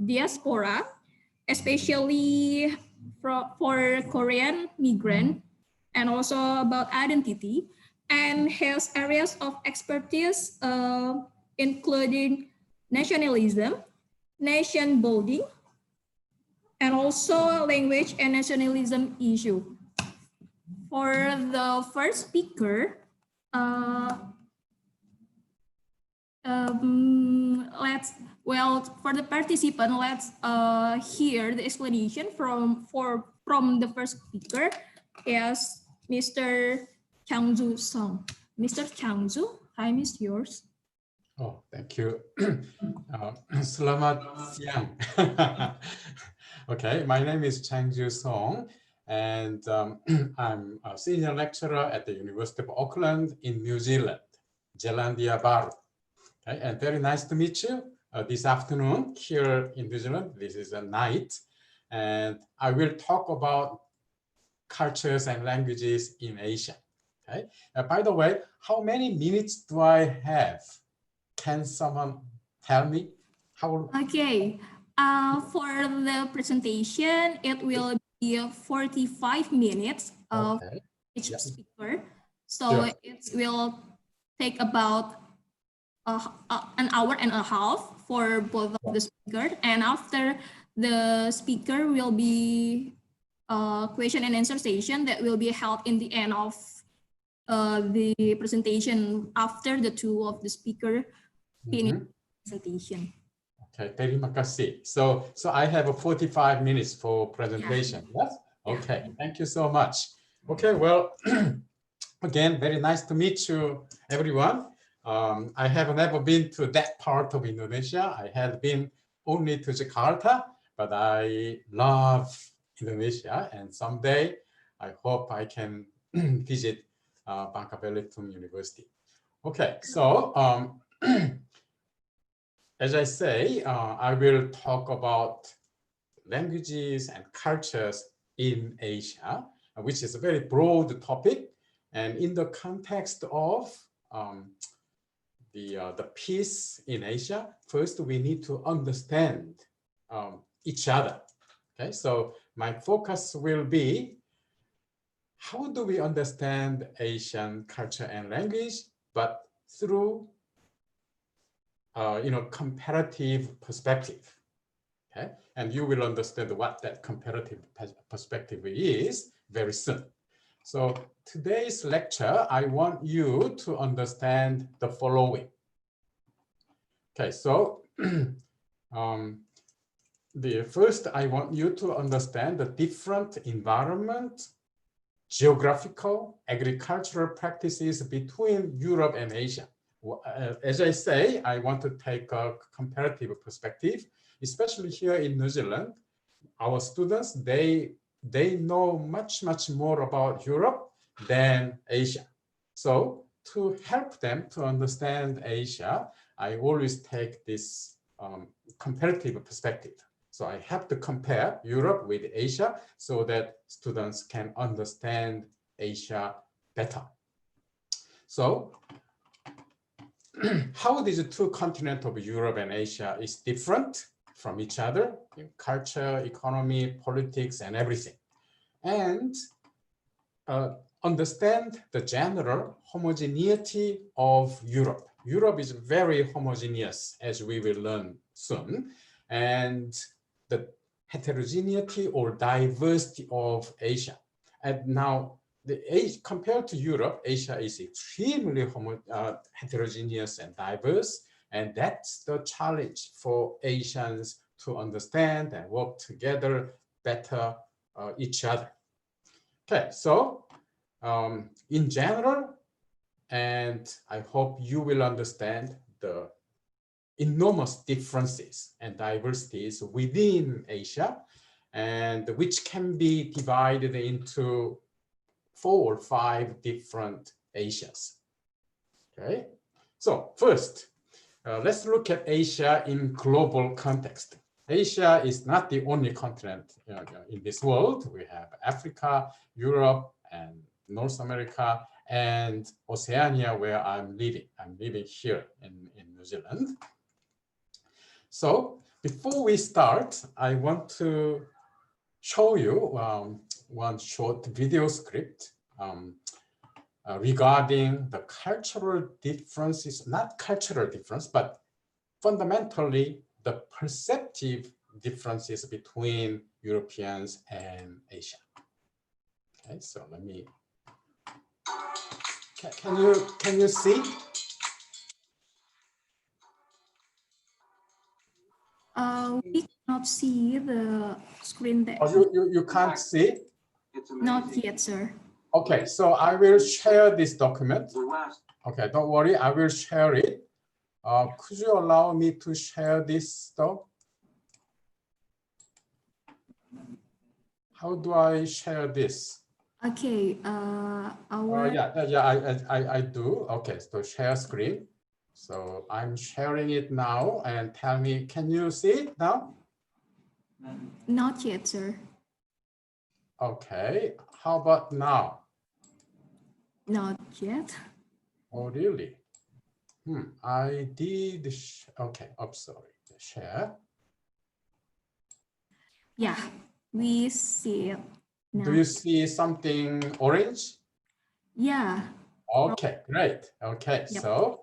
diaspora, especially for Korean migrant, and also about identity, and has areas of expertise including nationalism, nation building, and also language and nationalism issue. For the first speaker, for the participant, let's hear the explanation from the first speaker, is Mr. Changju Song. Mr. Changju, time is yours. Oh, thank you. Selamat siang. Okay, my name is Changju Song, and I'm a senior lecturer at the University of Auckland in New Zealand, Zealandia Baru. Okay, and very nice to meet you this afternoon here in New Zealand. This is a night, and I will talk about cultures and languages in Asia. Okay. By the way, how many minutes do I have? Can someone tell me? Okay. For the presentation, it will be 45 minutes of each speaker. So it will take about an hour and a half for both of the speakers. And after the speaker will be question and answer session that will be held in the end of the presentation after the two of the speaker finish presentation. Okay, terima kasih. So I have a 45 minutes for presentation. Yes. Okay. Thank you so much. Okay. Well, again, very nice to meet you, everyone. I have never been to that part of Indonesia. I had been only to Jakarta, but I love Indonesia, and someday I hope I can visit Bangka Belitung University. Okay, so as I say, I will talk about languages and cultures in Asia, which is a very broad topic, and in the context of the peace in Asia, first we need to understand each other. Okay, so my focus will be how do we understand Asian culture and language, but through comparative perspective. Okay, and you will understand what that comparative perspective is very soon. So today's lecture, I want you to understand the following. Okay, so the first, I want you to understand the different environment, geographical, agricultural practices between Europe and Asia. As I say, I want to take a comparative perspective, especially here in New Zealand. Our students, they know much more about Europe than Asia. So to help them to understand Asia, I always take this comparative perspective. So I have to compare Europe with Asia so that students can understand Asia better. So how these two continents of Europe and Asia is different from each other in culture, economy, politics, and everything. And understand the general homogeneity of Europe. Europe is very homogeneous, as we will learn soon. And the heterogeneity or diversity of Asia. And now, compared to Europe, Asia is extremely heterogeneous and diverse, and that's the challenge for Asians to understand and work together better each other. Okay, so in general, and I hope you will understand the enormous differences and diversities within Asia, and which can be divided into 4 or 5 different Asias. Okay, so first, let's look at Asia in global context. Asia is not the only continent in this world. We have Africa, Europe, and North America, and Oceania, where I'm living. I'm living here in New Zealand. So before we start, I want to show you one short video script regarding the cultural differences, not cultural difference, but fundamentally the perceptive differences between Europeans and Asia. Okay, so let me, can you see? We cannot see the screen there. Oh, you can't see? Not yet, sir. Okay, so I will share this document. Okay, don't worry, I will share it. Could you allow me to share this though? How do I share this? Okay, I do. Okay, so share screen. So I'm sharing it now and tell me, can you see it now? Not yet, sir. Okay, how about now? Not yet. Oh, really? I did, okay, I'm sorry, share. Yeah, we see it now. Do you see something orange? Yeah. Okay, great. Okay, Yep. so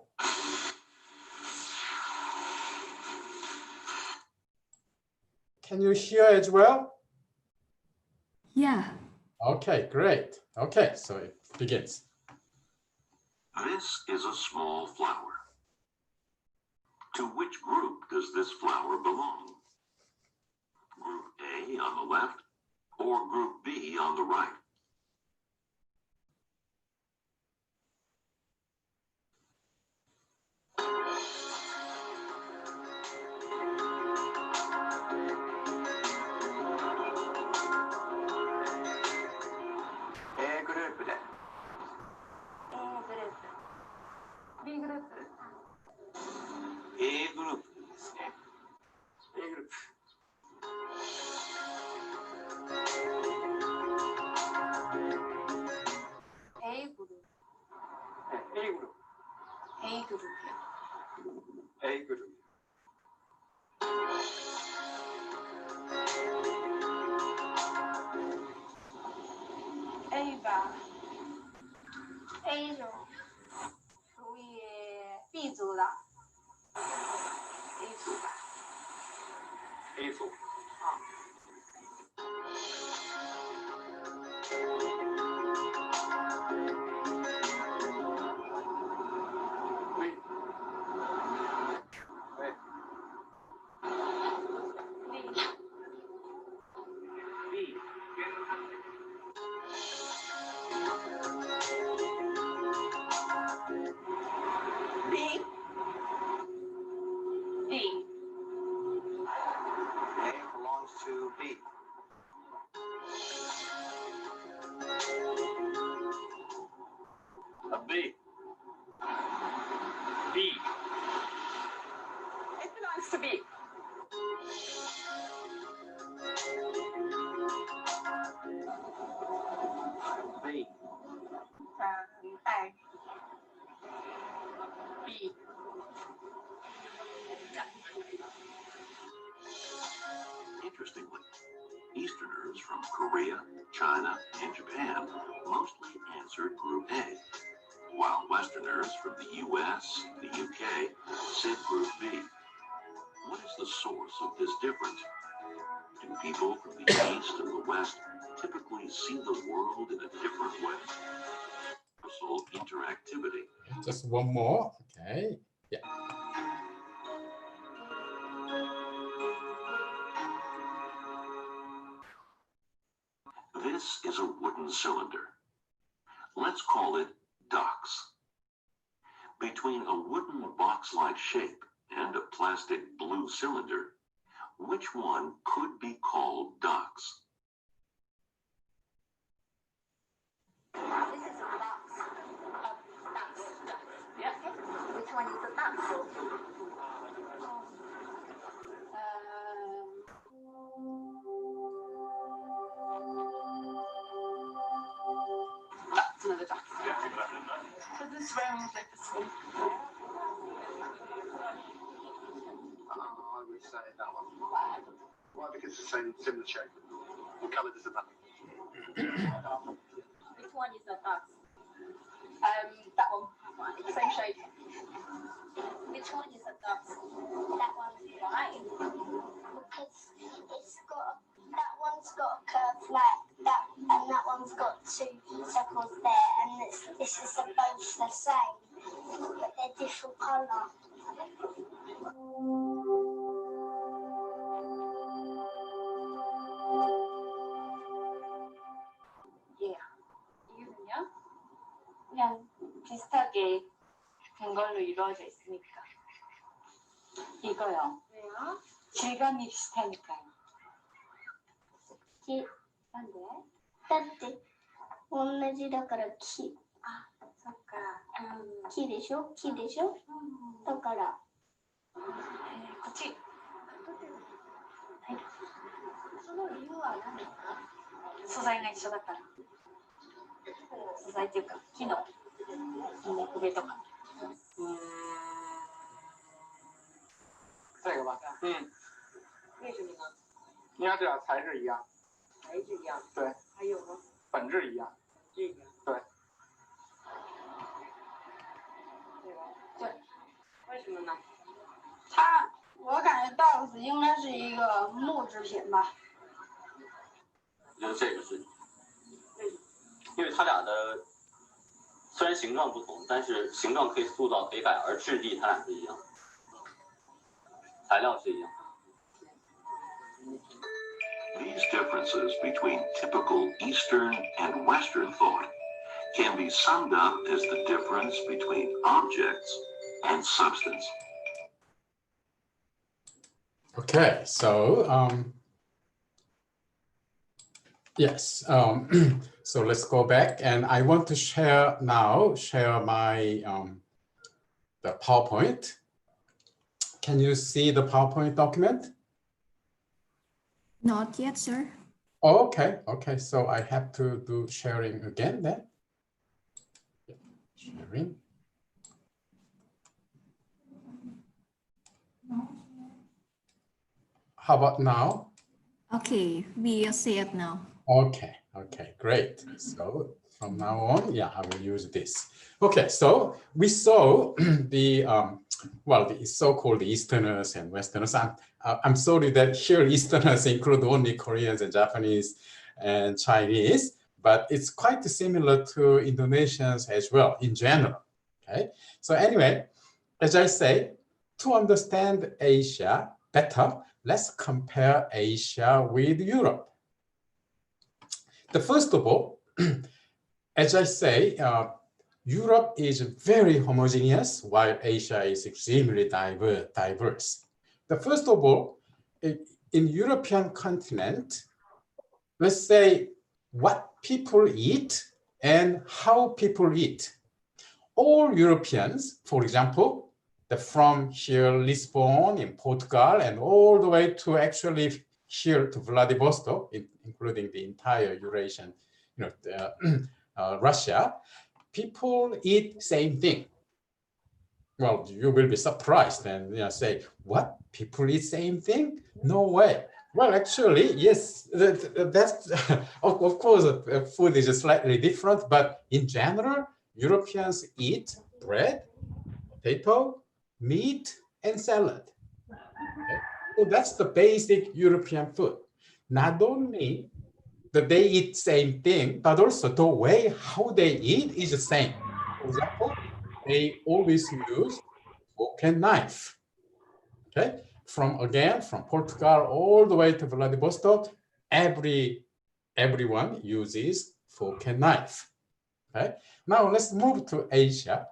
can you hear as well? Yeah. Okay, great. Okay, so it begins. This is a small flower. To which group does this flower belong? Group A on the left or Group B on the right? A グループで B グループ A グループですね。A グループ。A グループ A グループ。 A グループ A グループ。 A 吧 A 种属于 B 组的 A 组吧 A 组。 B B B A belongs to B. A B. B. It belongs to B B. A B Interestingly, Easterners from Korea, China, and Japan mostly answered Group A, while Westerners from the US, the UK, said Group B. What is the source of this difference? Do people from the East and the West typically see the world in a different way? Social interactivity. Just one more. Okay. Yeah. This is a wooden cylinder. Let's call it docks. Between a wooden box-like shape and a plastic blue cylinder, which one could be called docks? This is a box yeah which one is the box that's another box so this round like this one I would say that one. it's the same, similar shape. What colour does it have? Which one is the duck? That one. Same shape. Which one is the duck? That one. Why? Because it's got, that one's got a curve like that, and that one's got two circles there, and this is both the same, but they're different colour. 이유는요? 그냥 비슷하게 된 걸로 이루어져 있으니까. 이거요. 왜요? 질감이 비슷하니까요. 난데? だって同じだから木 そっか。木でしょ木でしょだから こっち。はい。その理由は何ですか？素材が一緒だから。素材っていうか木の木目とか。这个吧，为什么呢？你看这俩材质一样，材质一样。对，还有呢？本质一样。这个。对。对。为什么呢？我感觉稻子应该是一个木制品吧。我觉得这个是，因为它俩的虽然形状不同，但是形状可以塑造可以改，而质地它俩是一样，材料是一样。 These differences between typical Eastern and Western thought can be summed up as the difference between objects and substance. Okay, so yes, so let's go back, and I want to share my the PowerPoint. Can you see the PowerPoint document? Not yet, sir. Oh, okay, so I have to do sharing again then. Sharing. How about now? Okay, we see it now. Okay, great. So from now on, yeah, I will use this. Okay, so we saw the the so-called Easterners and Westerners. I'm sorry that here Easterners include only Koreans and Japanese and Chinese, but it's quite similar to Indonesians as well in general. Okay, so anyway, as I say, to understand Asia better, let's compare Asia with Europe. First of all, as I say, Europe is very homogeneous, while Asia is extremely diverse. First of all, in European continent, let's say what people eat and how people eat. All Europeans, for example, from here, Lisbon in Portugal, and all the way to actually here to Vladivostok, including the entire Eurasian, Russia, people eat same thing. Well, you will be surprised and say, what? People eat same thing? No way. Well, actually, yes, that's of course, food is slightly different, but in general, Europeans eat bread, potato, meat, and salad. Okay? So that's the basic European food. Not only that they eat same thing, but also the way how they eat is the same. For example, they always use fork and knife. Okay, from Portugal all the way to Vladivostok, everyone uses fork and knife. Okay, now let's move to Asia.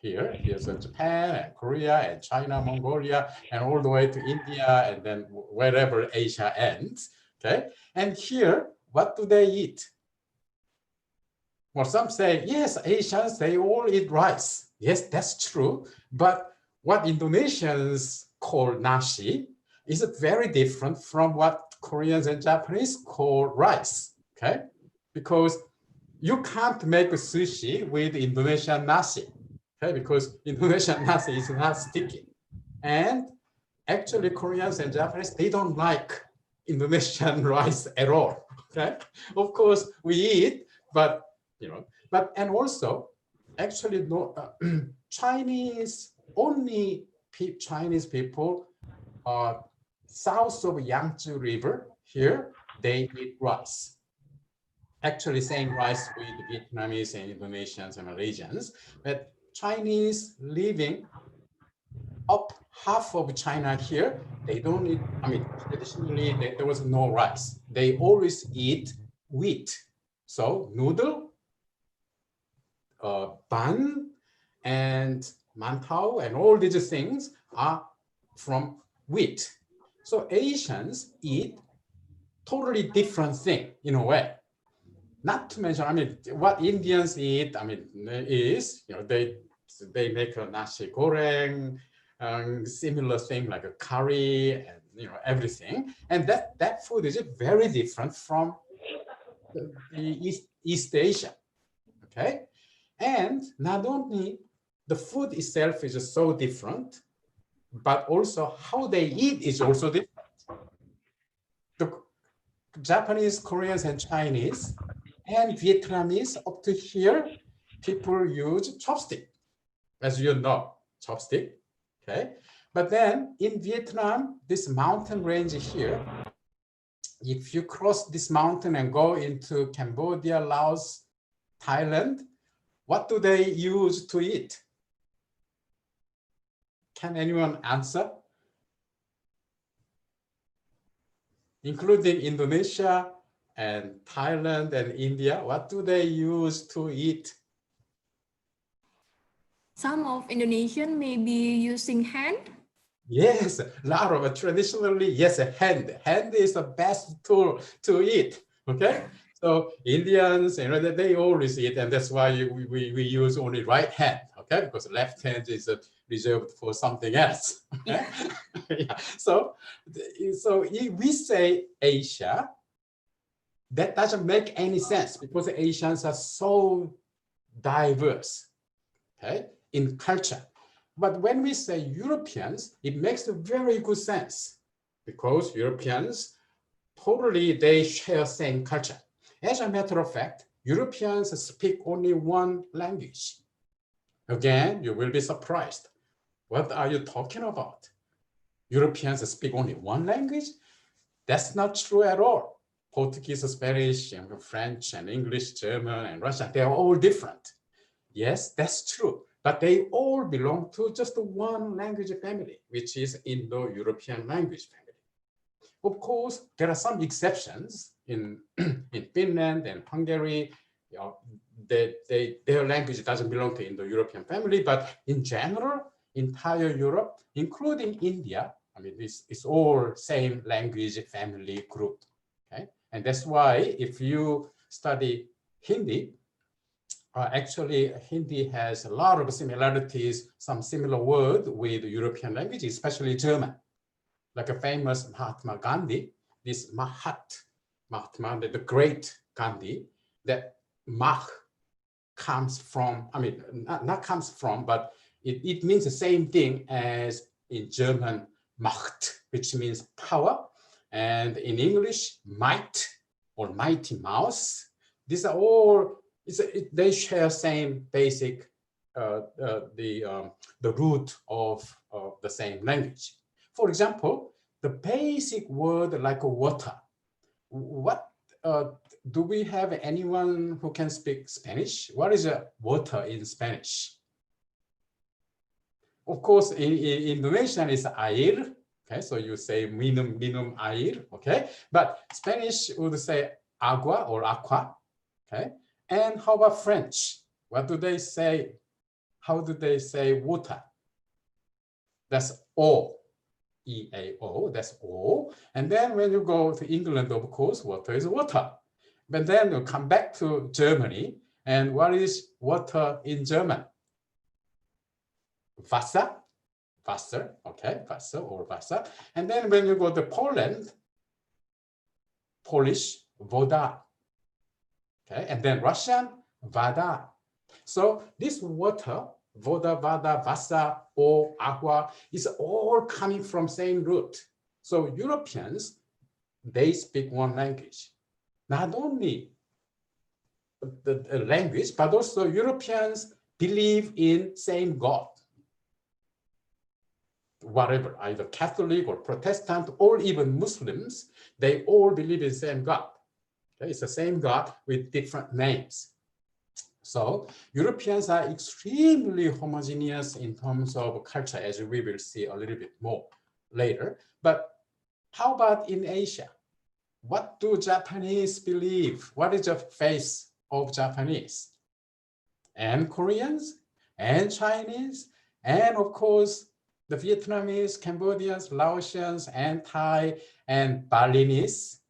Here's Japan and Korea and China, Mongolia, and all the way to India, and then wherever Asia ends. Okay, and here, what do they eat? Well, some say, yes, Asians, they all eat rice. Yes, that's true. But what Indonesians call nasi is very different from what Koreans and Japanese call rice. Okay, because you can't make sushi with Indonesian nasi. Okay, because Indonesian nasi is not sticky. And actually Koreans and Japanese, they don't like Indonesian rice at all. Okay, of course we eat, but and also actually no Chinese only Chinese people south of Yangtze River here they eat rice. Actually, same rice with Vietnamese and Indonesians and Malaysians, but Chinese living up half of China here, they don't eat, I mean, traditionally there was no rice. They always eat wheat. So noodle, bun, and mantau, and all these things are from wheat. So Asians eat totally different thing in a way. Not to mention, I mean, what Indians eat, I mean, is, they make a nasi goreng, similar thing like a curry and everything, and that food is very different from the East Asia. Okay, and not only the food itself is so different, but also how they eat is also different. The Japanese, Koreans, and Chinese and Vietnamese up to here, people use chopstick, as you know, chopstick. Okay, but then in Vietnam, this mountain range here, if you cross this mountain and go into Cambodia, Laos, Thailand, what do they use to eat? Can anyone answer? Including Indonesia and Thailand and India, what do they use to eat? Some of Indonesian may be using hand. Yes, a lot of traditionally, yes, a hand. Hand is the best tool to eat. Okay, so Indians, they always eat, and that's why we use only right hand. Okay, because left hand is reserved for something else. Okay? Yeah. So if we say Asia, that doesn't make any sense because Asians are so diverse. Okay, in culture. But when we say Europeans, it makes a very good sense because Europeans, totally, they share same culture. As a matter of fact, Europeans speak only one language. Again, you will be surprised. What are you talking about? Europeans speak only one language? That's not true at all. Portuguese, Spanish, and French, and English, German, and Russian, they are all different. Yes, that's true. But they all belong to just one language family, which is Indo-European language family. Of course, there are some exceptions in Finland and Hungary. Their language doesn't belong to Indo-European family, but in general, entire Europe, including India, I mean, it's all same language family group. Okay, and that's why if you study Hindi, actually, Hindi has a lot of similarities, some similar word with European languages, especially German. Like a famous Mahatma Gandhi, this Mahatma, the great Gandhi, that Mach comes from, I mean, not comes from, but it means the same thing as in German, Macht, which means power. And in English, might or mighty mouse. These are all, they share same basic, the root of the same language. For example, the basic word like water. What do we have anyone who can speak Spanish? What is water in Spanish? Of course, in Indonesian is air. Okay, so you say minum air. Okay, but Spanish would say agua or aqua. Okay, and how about French? What do they say? How do they say water? That's eau. E-A-O, that's O. And then when you go to England, of course, water is water. But then you come back to Germany, and what is water in German? Wasser, Wasser, okay, Wasser or Wasser. And then when you go to Poland, Polish, voda, okay, and then Russian, vada. So this water, voda, vada, Wasser, or aqua, is all coming from same root. So Europeans, they speak one language. Not only the language, but also Europeans believe in same God. Whatever, either Catholic or Protestant or even Muslims, they all believe in the same God. Okay? It's the same God with different names. So Europeans are extremely homogeneous in terms of culture, as we will see a little bit more later. But how about in Asia? What do Japanese believe? What is the faith of Japanese? And Koreans, and Chinese, and of course, the Vietnamese, Cambodians, Laotians, and Thai, and Balinese,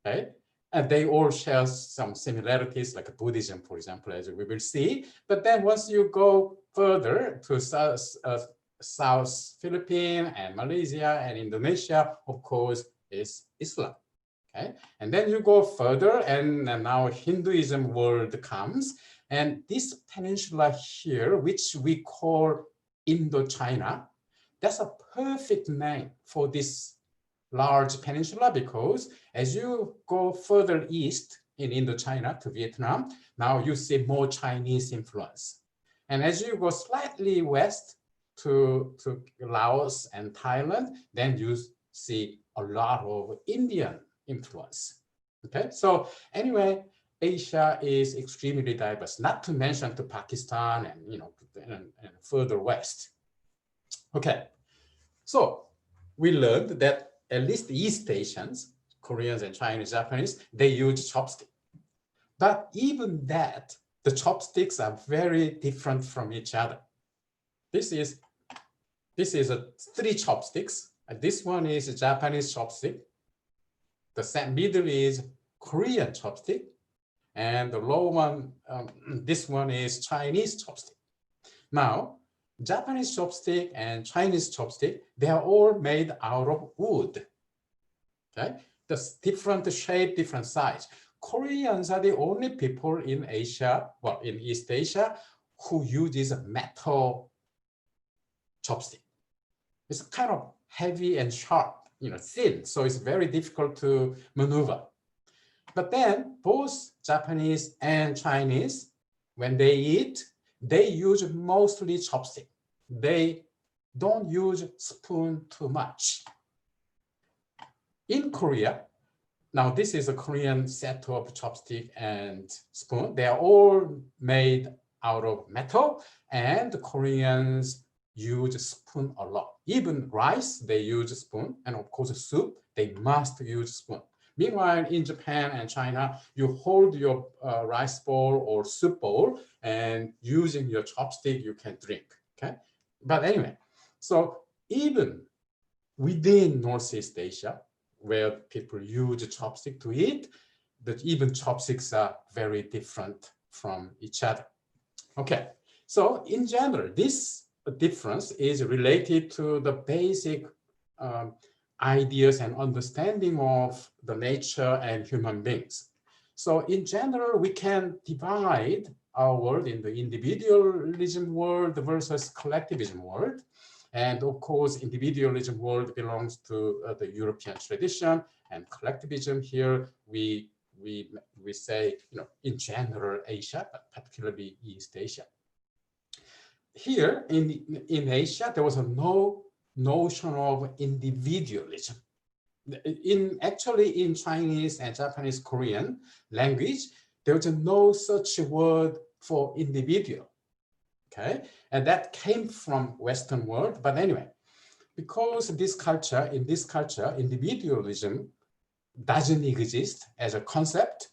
right? And they all share some similarities, like Buddhism, for example, as we will see. But then once you go further to South Philippines and Malaysia and Indonesia, of course, is Islam. Okay, and then you go further, and now Hinduism world comes, and this peninsula here, which we call Indochina, that's a perfect name for this large peninsula, because as you go further east in Indochina to Vietnam, now you see more Chinese influence. And as you go slightly west to Laos and Thailand, then you see a lot of Indian influence. Okay, so anyway, Asia is extremely diverse, not to mention to Pakistan and, you know, and further west. Okay, so we learned that at least East Asians, Koreans and Chinese, Japanese, they use chopstick. But even that, the chopsticks are very different from each other. This is three chopsticks. This one is a Japanese chopstick. The middle is Korean chopstick, and the lower one, this one is Chinese chopstick. Now, Japanese chopstick and Chinese chopstick, they are all made out of wood. Okay, the different shape, different size. Koreans are the only people in Asia, well, in East Asia, who uses metal chopstick. It's kind of heavy and sharp, you know, thin, so it's very difficult to maneuver. But then both Japanese and Chinese, when they eat, they use mostly chopstick. They don't use spoon too much. In Korea, now this is a Korean set of chopstick and spoon. They are all made out of metal, and the Koreans use spoon a lot. Even rice, they use spoon, and of course soup, they must use spoon. Meanwhile, in Japan and China, you hold your rice bowl or soup bowl, and using your chopstick, you can drink, okay? But anyway, so even within Northeast Asia, where people use chopstick to eat, that even chopsticks are very different from each other. Okay, so in general, this difference is related to the basic ideas and understanding of the nature and human beings. So in general, we can divide our world in the individualism world versus collectivism world. And of course, individualism world belongs to the European tradition, and collectivism here, we say, you know, in general Asia, but particularly East Asia. Here in Asia, there was no notion of individualism. Actually in Chinese and Japanese Korean language, there was no such word for individual. Okay, and that came from Western world. But anyway, because in this culture, individualism doesn't exist as a concept.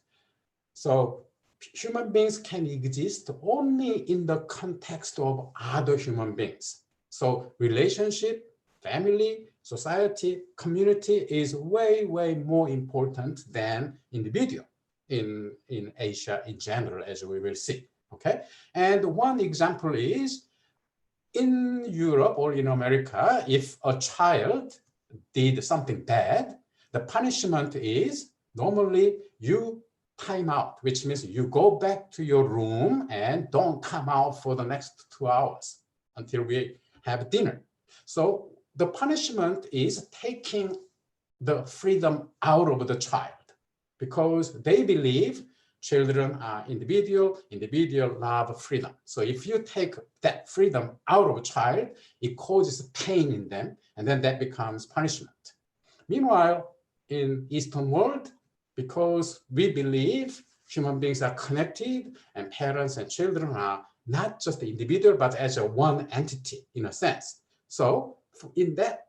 So human beings can exist only in the context of other human beings. So relationship, family, society, community is way, way more important than individual in Asia in general, as we will see. Okay, and one example is in Europe or in America, if a child did something bad, the punishment is normally you time out, which means you go back to your room and don't come out for the next 2 hours until we have dinner. So the punishment is taking the freedom out of the child, because they believe children are individual love freedom. So if you take that freedom out of a child, it causes pain in them, and then that becomes punishment. Meanwhile, in Eastern world, because we believe human beings are connected and parents and children are not just individual, but as a one entity in a sense. So in that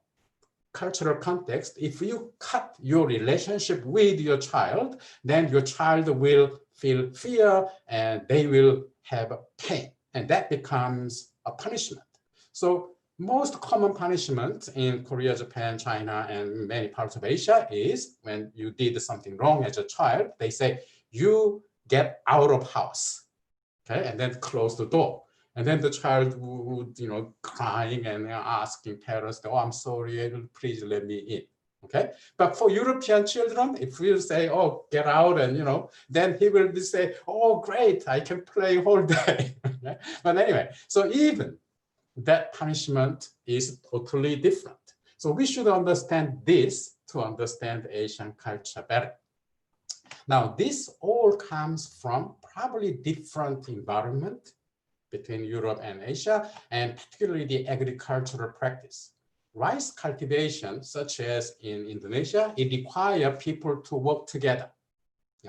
cultural context, if you cut your relationship with your child, then your child will feel fear and they will have pain, and that becomes a punishment. So most common punishment in Korea, Japan, China, and many parts of Asia is when you did something wrong as a child, they say, you get out of house, okay, and then close the door. And then the child would, crying and asking parents, oh, I'm sorry, please let me in, okay? But for European children, if you say, oh, get out, and, then he will say, oh, great, I can play whole day. Okay? But anyway, so even that punishment is totally different. So we should understand this to understand Asian culture better. Now, this all comes from probably different environment between Europe and Asia, and particularly the agricultural practice. Rice cultivation, such as in Indonesia, it requires people to work together,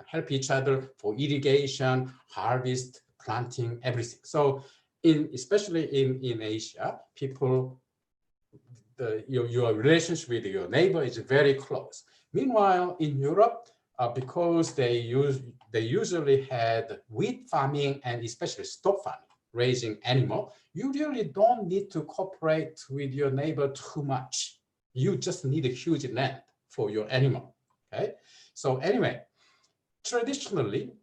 help each other for irrigation, harvest, planting, everything. So especially in Asia, people, your relationship with your neighbor is very close. Meanwhile, in Europe, because they usually had wheat farming and especially stock farming, raising animal, you really don't need to cooperate with your neighbor too much. You just need a huge land for your animal, okay? So anyway, traditionally,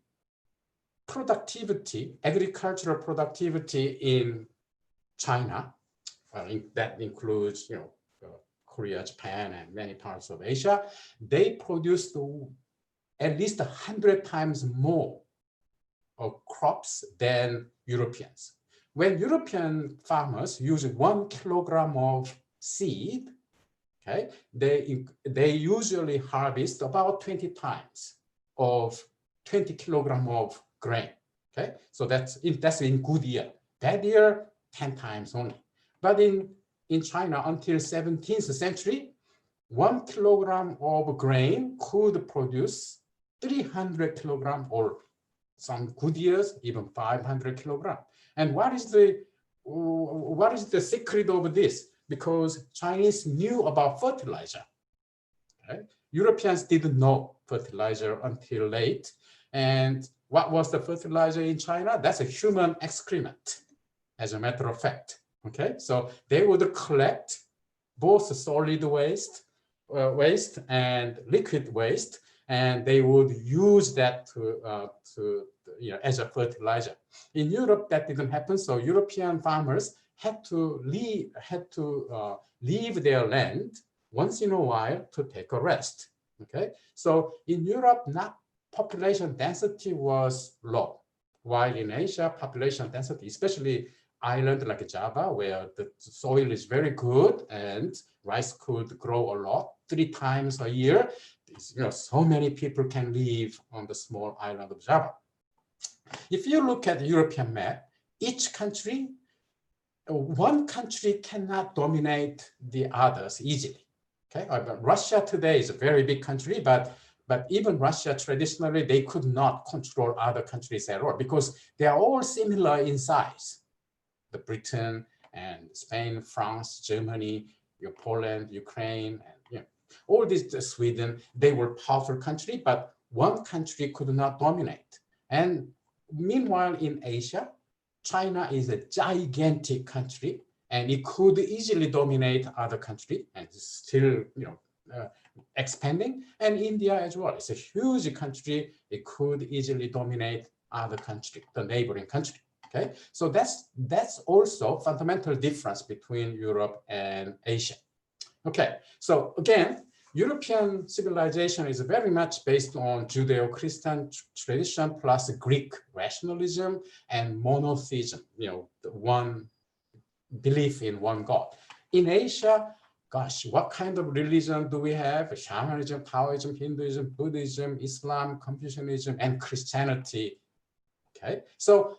productivity, agricultural productivity in China, that includes, Korea, Japan, and many parts of Asia, they produced at least 100 times more of crops than Europeans. When European farmers use 1 kilogram of seed, okay, they usually harvest about 20 times of 20 kilogram of grain. Okay, so that's in good year. Bad year, 10 times only. But in China, until 17th century, 1 kilogram of grain could produce 300 kilogram, or some good years, even 500 kilogram. And what is the secret of this? Because Chinese knew about fertilizer. Okay? Europeans didn't know fertilizer until late. And what was the fertilizer in China? That's a human excrement, as a matter of fact. Okay, so they would collect both solid waste and liquid waste, and they would use that as a fertilizer. In Europe, that didn't happen. So European farmers had to leave their land once in a while to take a rest. Okay, so in Europe, population density was low, while in Asia, population density, especially island like Java, where the soil is very good and rice could grow a lot, 3 times a year. So many people can live on the small island of Java. If you look at the European map, each country, one country cannot dominate the others easily. Okay, Russia today is a very big country, but even Russia traditionally, they could not control other countries at all because they are all similar in size. The Britain and Spain, France, Germany, Poland, Ukraine, and all these, Sweden, they were powerful country, but one country could not dominate. And meanwhile, in Asia, China is a gigantic country, and it could easily dominate other country, and still, expanding. And India as well. It's a huge country. It could easily dominate other country, the neighboring country. Okay, so that's also fundamental difference between Europe and Asia. Okay, so again, European civilization is very much based on Judeo-Christian tradition plus Greek rationalism and monotheism, one belief in one God. In Asia, gosh, what kind of religion do we have? Shamanism, Taoism, Hinduism, Buddhism, Islam, Confucianism, and Christianity. Okay, so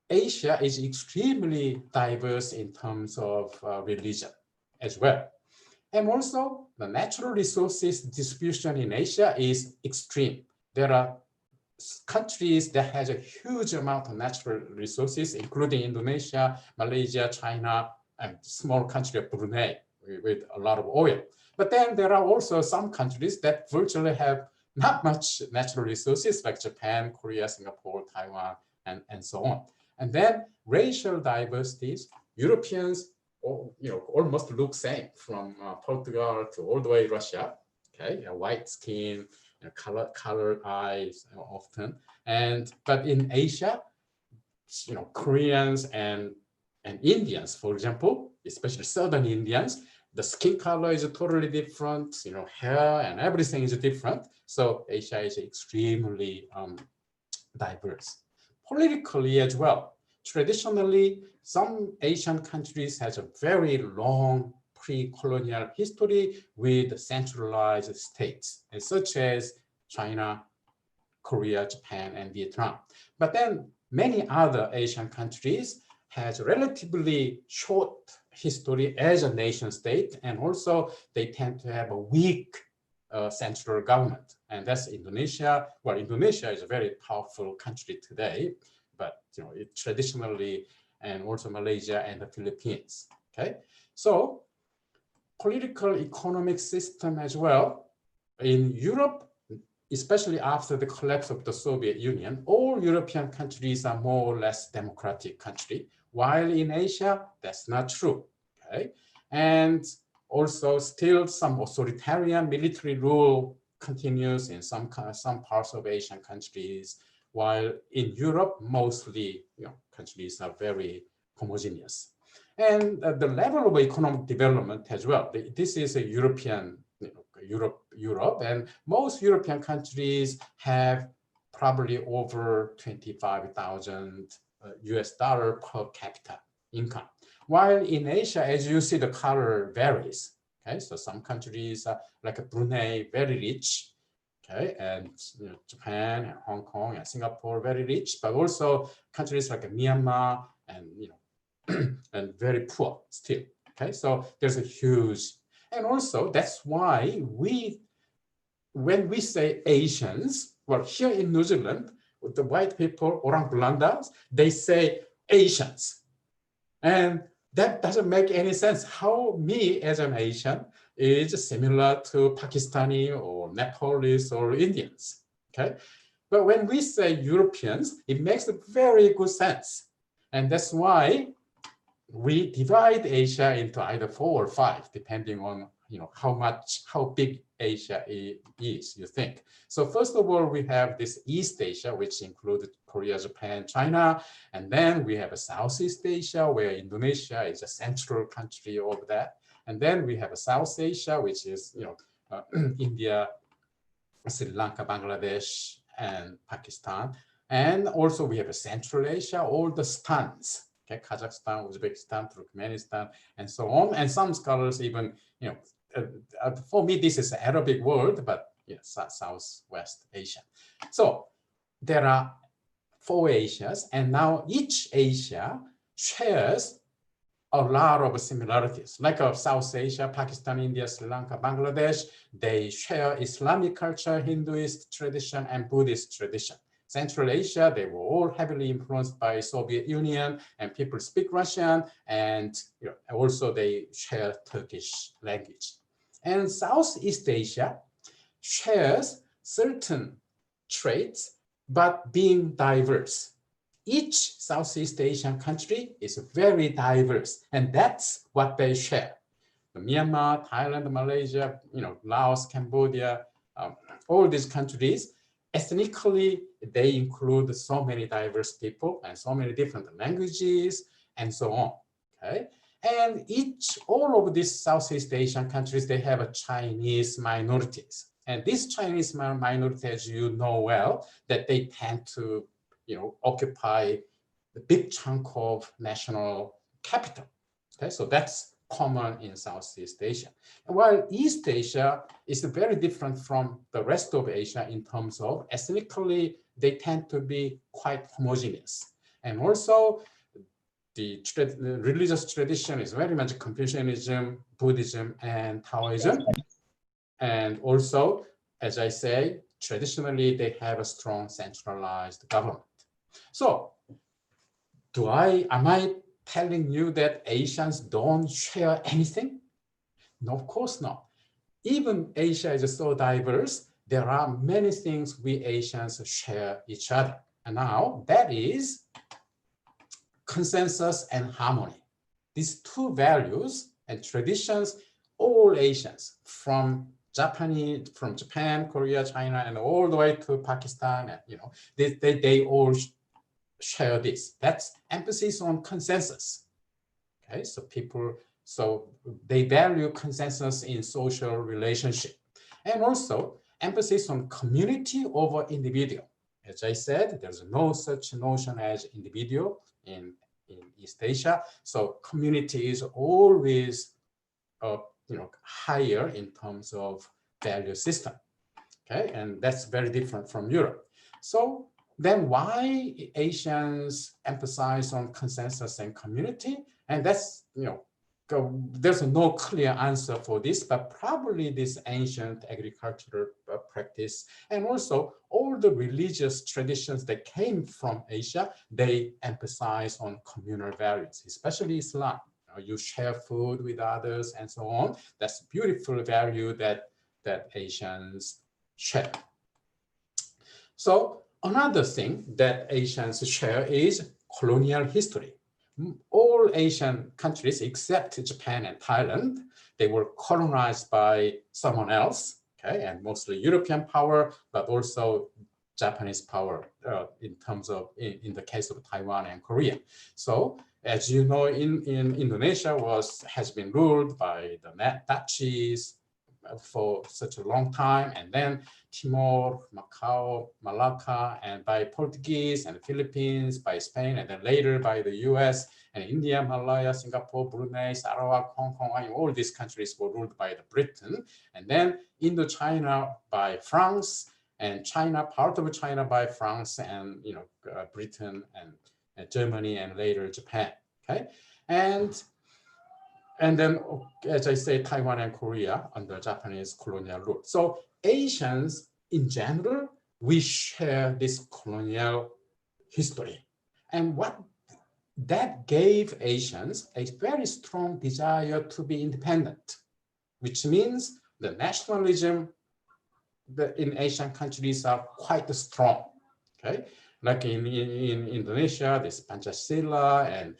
Asia is extremely diverse in terms of religion as well. And also, the natural resources distribution in Asia is extreme. There are countries that has a huge amount of natural resources, including Indonesia, Malaysia, China, and small country of Brunei with a lot of oil. But then there are also some countries that virtually have not much natural resources, like Japan, Korea, Singapore, Taiwan, and so on. And then racial diversities, Europeans almost look same from Portugal to all the way Russia. Okay, white skin, colored eyes often, but in Asia, Koreans and Indians, for example, especially Southern Indians, the skin color is totally different. Hair and everything is different. So Asia is extremely diverse. Politically as well. Traditionally, some Asian countries has a very long pre-colonial history with centralized states, such as China, Korea, Japan, and Vietnam. But then many other Asian countries has relatively short history as a nation state, and also they tend to have a weak central government, and that's Indonesia. Well, Indonesia is a very powerful country today, but it traditionally, and also Malaysia and the Philippines. Okay, so political economic system as well in Europe, especially after the collapse of the Soviet Union, all European countries are more or less democratic country, while in Asia that's not true. Okay, and also still some authoritarian military rule continues in some parts of Asian countries, while in Europe Mostly countries are very homogeneous. And the level of economic development as well. This is a European, Europe, and most European countries have probably over 25,000 US dollar per capita income. While in Asia, as you see, the color varies. Okay, so some countries like Brunei, very rich. Okay, and Japan and Hong Kong and Singapore, very rich, but also countries like Myanmar and and very poor still. Okay, so there's a huge, and also that's why when we say Asians, well, here in New Zealand, with the white people, Orang Belandas, they say Asians. And that doesn't make any sense. How me as an Asian is similar to Pakistani or Nepalese or Indians, okay? But when we say Europeans, it makes a very good sense. And that's why we divide Asia into either 4 or 5, depending on how big Asia is, you think. So first of all, we have this East Asia, which includes Korea, Japan, China, and then we have a Southeast Asia, where Indonesia is a central country of that, and then we have a South Asia, which is India, Sri Lanka, Bangladesh, and Pakistan, and also we have a Central Asia, all the stans. Okay, Kazakhstan, Uzbekistan, Turkmenistan, and so on. And some scholars even, for me, this is an Arabic word, but Southwest Asia. So there are 4 Asias, and now each Asia shares a lot of similarities. Like South Asia, Pakistan, India, Sri Lanka, Bangladesh, they share Islamic culture, Hinduist tradition, and Buddhist tradition. Central Asia, they were all heavily influenced by Soviet Union, and people speak Russian, and also they share Turkish language. And Southeast Asia shares certain traits, but being diverse. Each Southeast Asian country is very diverse, and that's what they share. Myanmar, Thailand, Malaysia, Laos, Cambodia, all these countries, ethnically, they include so many diverse people and so many different languages and so on, okay? And all of these Southeast Asian countries, they have a Chinese minorities. And these Chinese minorities, as you know well, that they tend to, occupy the big chunk of national capital. Okay, so that's common in Southeast Asia. While East Asia is very different from the rest of Asia in terms of ethnically, they tend to be quite homogeneous. And also the religious tradition is very much Confucianism, Buddhism, and Taoism. And also, as I say, traditionally, they have a strong centralized government. So am I telling you that Asians don't share anything? No, of course not. Even Asia is so diverse, there are many things we Asians share each other. And now that is consensus and harmony. These two values and traditions, all Asians from Japan, Korea, China, and all the way to Pakistan, and they all share this. That's emphasis on consensus. Okay, so they value consensus in social relationship, and also emphasis on community over individual. As I said, there's no such notion as individual in East Asia. So community is always higher in terms of value system. Okay, and that's very different from Europe. So then why Asians emphasize on consensus and community? And that's, there's no clear answer for this, but probably this ancient agricultural practice, and also all the religious traditions that came from Asia, they emphasize on communal values, especially Islam. You share food with others and so on. That's a beautiful value that Asians share. So another thing that Asians share is colonial history. All Asian countries except Japan and Thailand, they were colonized by someone else, okay, and mostly European power, but also Japanese power in terms of, in the case of Taiwan and Korea. So as you know, in Indonesia has been ruled by the Dutchies for such a long time, and then Timor, Macau, Malacca, and by Portuguese, and the Philippines, by Spain, and then later by the US, and India, Malaya, Singapore, Brunei, Sarawak, Hong Kong, all these countries were ruled by the Britain, and then Indochina by France, and China, part of China by France, and Britain and Germany, and later Japan. Okay, and then, as I say, Taiwan and Korea under Japanese colonial rule. So Asians in general, we share this colonial history. And what that gave Asians a very strong desire to be independent, which means the nationalism in Asian countries are quite strong. Okay, like in Indonesia, this Pancasila and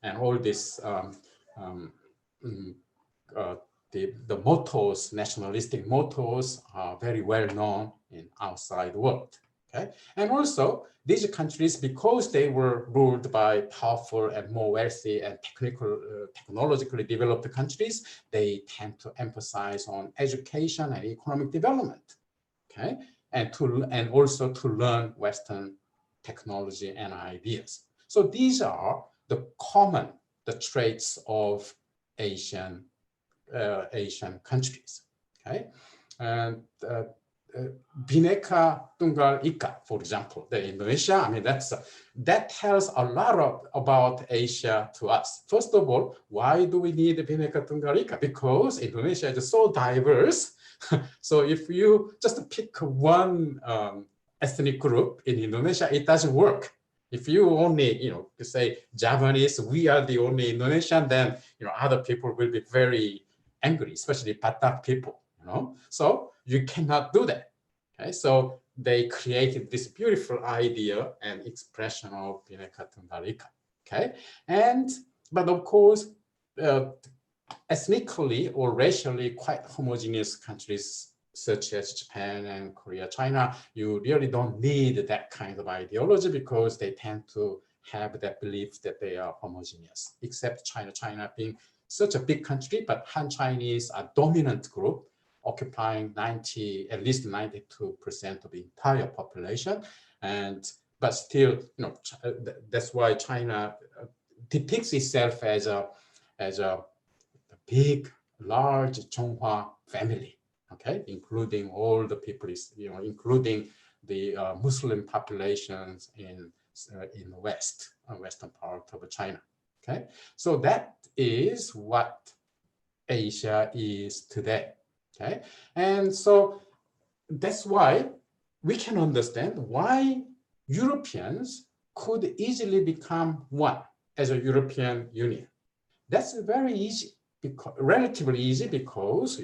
and all this the mottos, nationalistic mottos, are very well known in outside world. Okay, and also these countries, because they were ruled by powerful and more wealthy and technologically developed countries, they tend to emphasize on education and economic development. Okay, and also to learn Western technology and ideas. So these are the traits of Asian countries. Okay, and Bhinneka Tunggal Ika, for example, the Indonesia. I mean, that tells a lot about Asia to us. First of all, why do we need Bhinneka Tunggal Ika? Because Indonesia is so diverse. So if you just pick one ethnic group in Indonesia, it doesn't work. If you only, say Japanese, we are the only Indonesian, then other people will be very angry, especially Batak people. So you cannot do that. Okay, so they created this beautiful idea and expression of Bhinneka Tunggal Ika. Okay, but of course, ethnically or racially quite homogeneous countries such as Japan and Korea, China, you really don't need that kind of ideology because they tend to have that belief that they are homogeneous, except China being such a big country, but Han Chinese are dominant group, occupying at least 92% of the entire population. But still, that's why China depicts itself as a big, large Zhonghua family, okay, including all the people, including the Muslim populations in the western part of China. Okay, so that is what Asia is today. Okay, and so that's why we can understand why Europeans could easily become one as a European Union. That's very easy, because relatively easy, because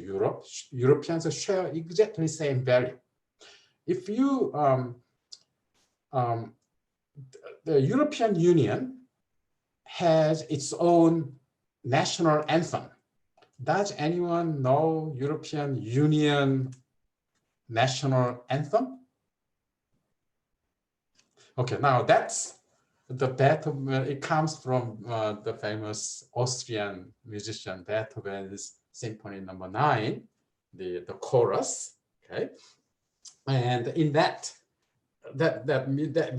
Europeans share exactly the same value. If you the European Union has its own national anthem. Does anyone know European Union national anthem? Okay, now that's the Beethoven. It comes from the famous Austrian musician Beethoven's Symphony No. 9, the chorus. Okay, and in that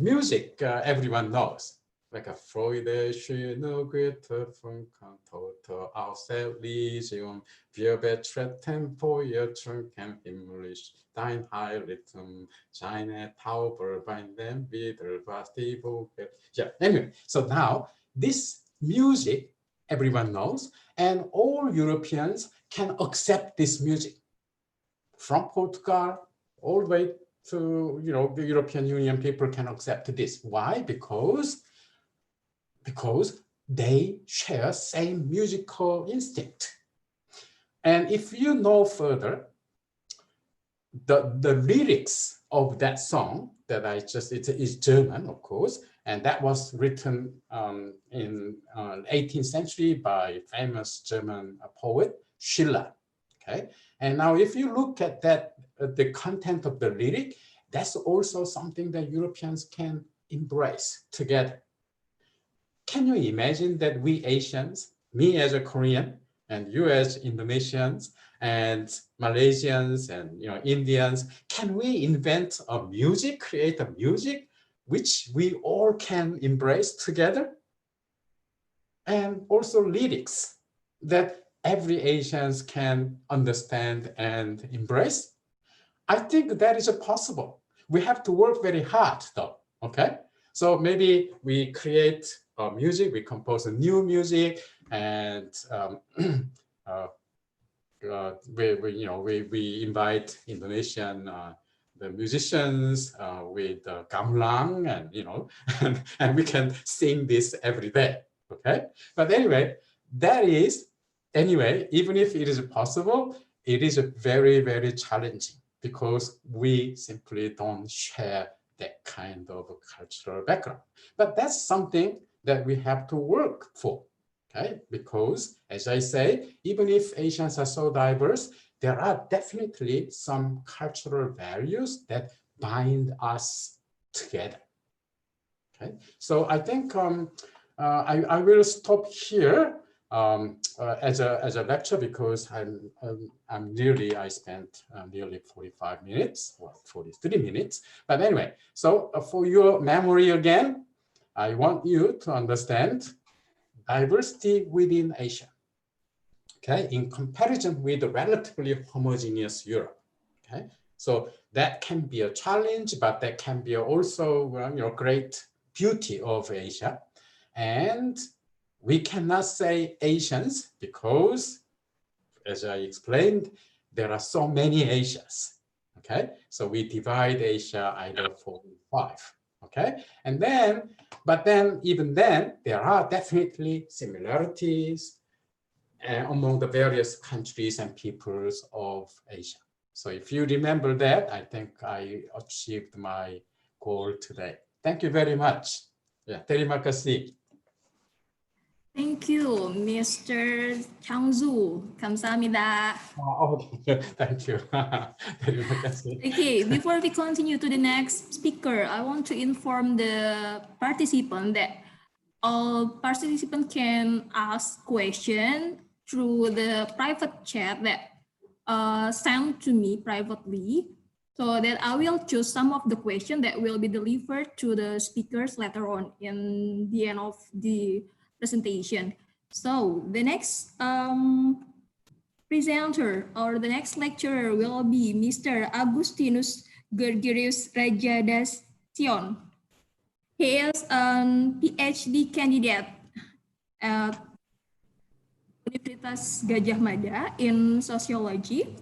music everyone knows, like a Freude, schöne Goethe, von Kantote, Auserlesung, wir betreten Feuertrunken himmlisch, dein Heiligtum, seine Tauber bei dem wieder was die Woche. Yeah, anyway, so now this music everyone knows, and all Europeans can accept this music from Portugal all the way to, the European Union. People can accept this. Why? Because they share same musical instinct. And if you know further, the lyrics of that song that it's German, of course, and that was written in 18th century by famous German poet Schiller. Okay, and now if you look at that, the content of the lyric, that's also something that Europeans can embrace together. Can you imagine that we Asians, me as a Korean, and you as Indonesians, and Malaysians, and Indians, can we invent a music, create a music which we all can embrace together? And also lyrics that every Asians can understand and embrace? I think that is possible. We have to work very hard though, okay? So maybe we create music, we compose a new music, and we invite Indonesian the musicians with gamelan, and and we can sing this every day, okay? But anyway, even if it is possible, it is very, very challenging, because we simply don't share that kind of cultural background. But that's something that we have to work for, okay? Because, as I say, even if Asians are so diverse, there are definitely some cultural values that bind us together, okay? So I think I will stop here as a lecture, because I spent nearly 45 minutes, or 43 minutes. But anyway, so for your memory again, I want you to understand diversity within Asia, okay, in comparison with the relatively homogeneous Europe, okay? So that can be a challenge, but that can be also great beauty of Asia. And we cannot say Asians, because, as I explained, there are so many Asias, okay? So we divide Asia either 4 or 5, okay? And then, even then, there are definitely similarities among the various countries and peoples of Asia. So if you remember that, I think I achieved my goal today. Thank you very much. Yeah, terima kasih. Thank you, Mr. Changzu. 감사합니다. Oh, thank you. terima kasih. Okay, before we continue to the next speaker, I want to inform the participant that all participants can ask questions through the private chat that sent to me privately, so that I will choose some of the questions that will be delivered to the speakers later on in the end of the presentation. So the next presenter or the next lecturer will be Mr. Agustinus Gergerius Rajadastion. He is a PhD candidate at Universitas Gajah Mada in sociology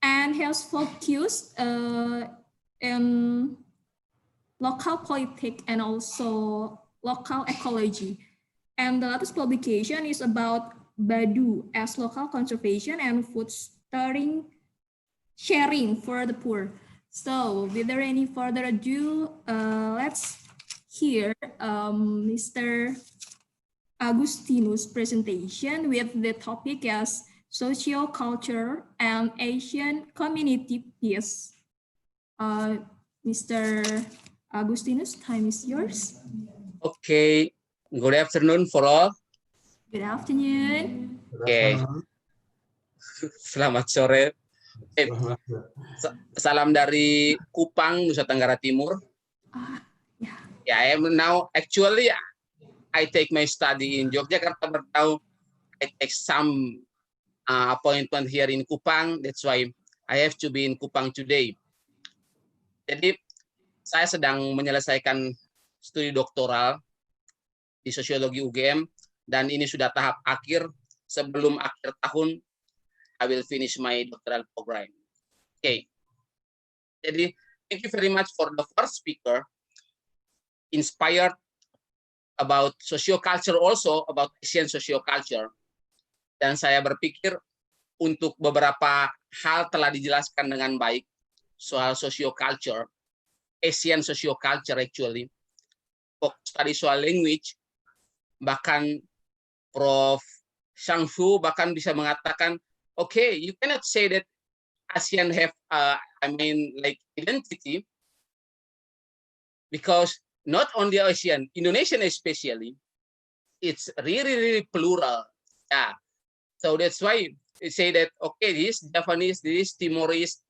and has focused in local politics and also local ecology. And the latest publication is about Badu as local conservation and food sharing for the poor. So without any further ado, let's hear Mr. Agustinus' presentation with the topic as Socio-Culture and Asian Community Peace. Mr. Agustinus, time is yours. Okay, good afternoon for all. Good afternoon. Okay. Selamat sore. Salam dari Kupang, Nusa Tenggara Timur. Yeah, I am now actually I take my study in Yogyakarta, but now I take some appointment here in Kupang. That's why I have to be in Kupang today. Jadi saya sedang menyelesaikan studi doktoral di sosiologi UGM dan ini sudah tahap akhir. Sebelum akhir tahun I will finish my doctoral program. Okay. Jadi thank you very much for the first speaker, inspired about socioculture, also about Asian socioculture. Dan saya berpikir untuk beberapa hal telah dijelaskan dengan baik soal socioculture, Asian socioculture actually, fokus tadi soal language, bahkan Prof. Shangfu bahkan bisa mengatakan, okay, you cannot say that ASEAN have, like identity, because not only ASEAN, Indonesian especially, it's really, really plural. Yeah. So that's why they say that, okay, this is Japanese, this is Timorese,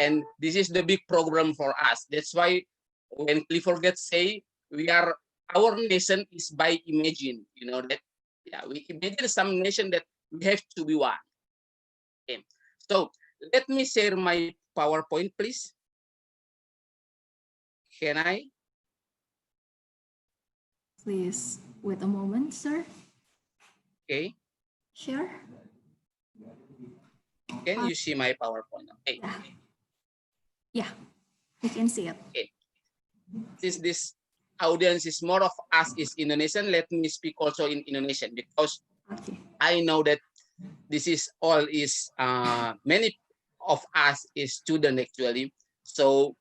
and this is the big program for us. That's why when Clifford Gates say, our nation is by imagine, you know that, yeah, we imagine some nation that we have to be one. Okay. So let me share my PowerPoint, please. Can I? Please wait a moment, sir. Okay. Sure. Can you see my PowerPoint? Okay. Yeah, you can see it. Okay. Since this audience is more of us is Indonesian, let me speak also in Indonesian because I know that this is all is many of us is student actually. So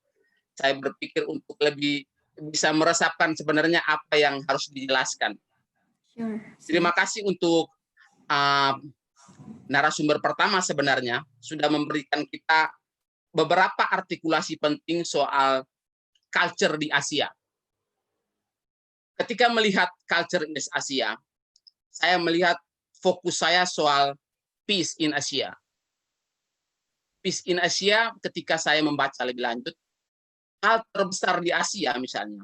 saya berpikir untuk lebih bisa meresapkan sebenarnya apa yang harus dijelaskan. Sure. Terima kasih untuk narasumber pertama sebenarnya sudah memberikan kita beberapa artikulasi penting soal culture di Asia. Ketika melihat culture in Asia, saya melihat fokus saya soal peace in Asia. Peace in Asia ketika saya membaca lebih lanjut, hal terbesar di Asia misalnya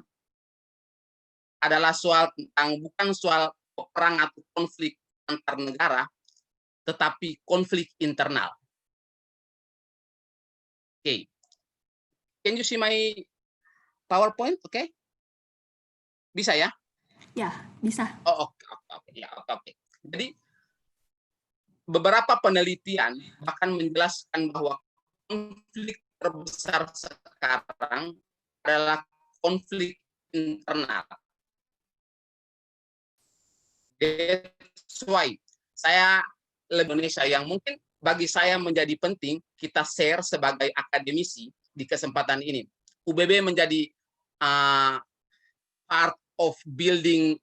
adalah soal tentang bukan soal perang atau konflik antar negara, tetapi konflik internal. Okay. Can you see my PowerPoint? Okay. Bisa ya? Ya, bisa. Oh, oke. Jadi beberapa penelitian bahkan menjelaskan bahwa konflik terbesar sekarang adalah konflik internal. That's why saya lebih Indonesia yang mungkin bagi saya menjadi penting kita share sebagai akademisi di kesempatan ini. UBB menjadi part of building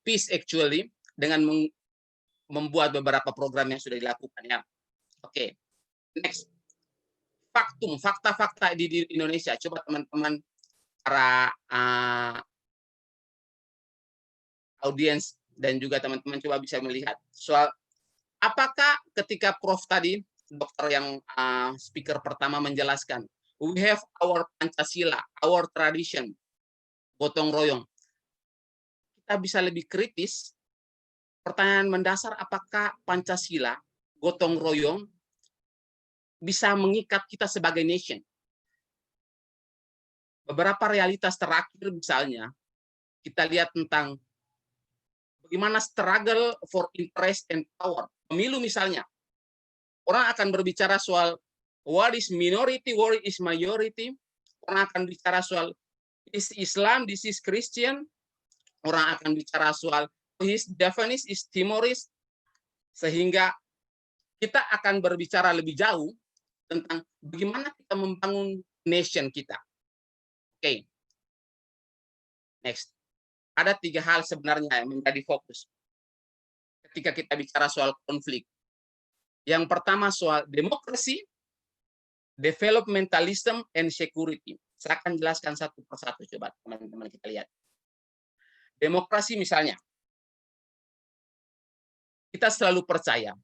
peace actually dengan membuat beberapa program yang sudah dilakukan ya. Oke. Next. Fakta-fakta di Indonesia. Coba teman-teman para audiens dan juga teman-teman coba bisa melihat soal apakah ketika Prof tadi dokter yang speaker pertama menjelaskan we have our Pancasila, our tradition, gotong royong. kita bisa lebih kritis, pertanyaan mendasar apakah Pancasila, gotong royong, bisa mengikat kita sebagai nation. Beberapa realitas terakhir misalnya, kita lihat tentang bagaimana struggle for interest and power. Pemilu misalnya, orang akan berbicara soal what is minority, what is majority. Orang akan bicara soal is Islam, this is Christian. Orang akan bicara soal his Japanese is Timorese. Sehingga kita akan berbicara lebih jauh tentang bagaimana kita membangun nation kita. Oke. Next. Ada 3 hal sebenarnya yang menjadi fokus ketika kita bicara soal konflik. Yang pertama soal demokrasi, developmentalism, and security. Saya akan jelaskan satu persatu, coba teman-teman kita lihat. Demokrasi misalnya, kita selalu percaya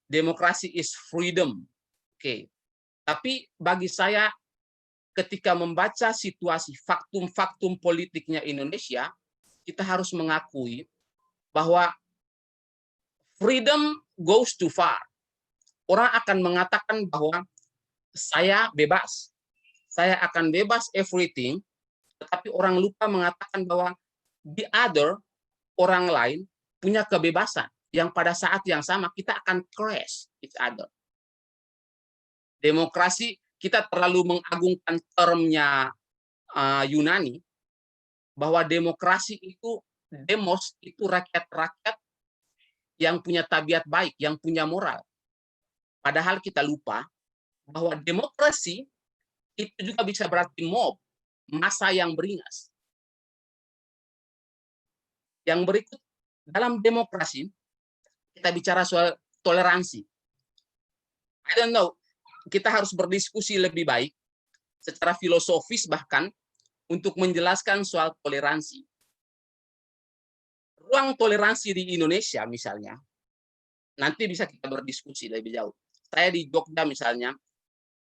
demokrasi is freedom. Oke. Tapi bagi saya ketika membaca situasi faktum-faktum politiknya Indonesia, kita harus mengakui bahwa freedom goes too far. Orang akan mengatakan bahwa saya bebas, saya akan bebas everything, tetapi orang lupa mengatakan bahwa the other, orang lain, punya kebebasan yang pada saat yang sama kita akan crash each other. Demokrasi, kita terlalu mengagungkan termnya Yunani, bahwa demokrasi itu, demos itu rakyat-rakyat yang punya tabiat baik, yang punya moral. Padahal kita lupa bahwa demokrasi itu juga bisa berarti mob, massa yang beringas. Yang berikut, dalam demokrasi, kita bicara soal toleransi. I don't know, kita harus berdiskusi lebih baik, secara filosofis bahkan, untuk menjelaskan soal toleransi. Ruang toleransi di Indonesia misalnya, nanti bisa kita berdiskusi lebih jauh. Saya di Jogja misalnya,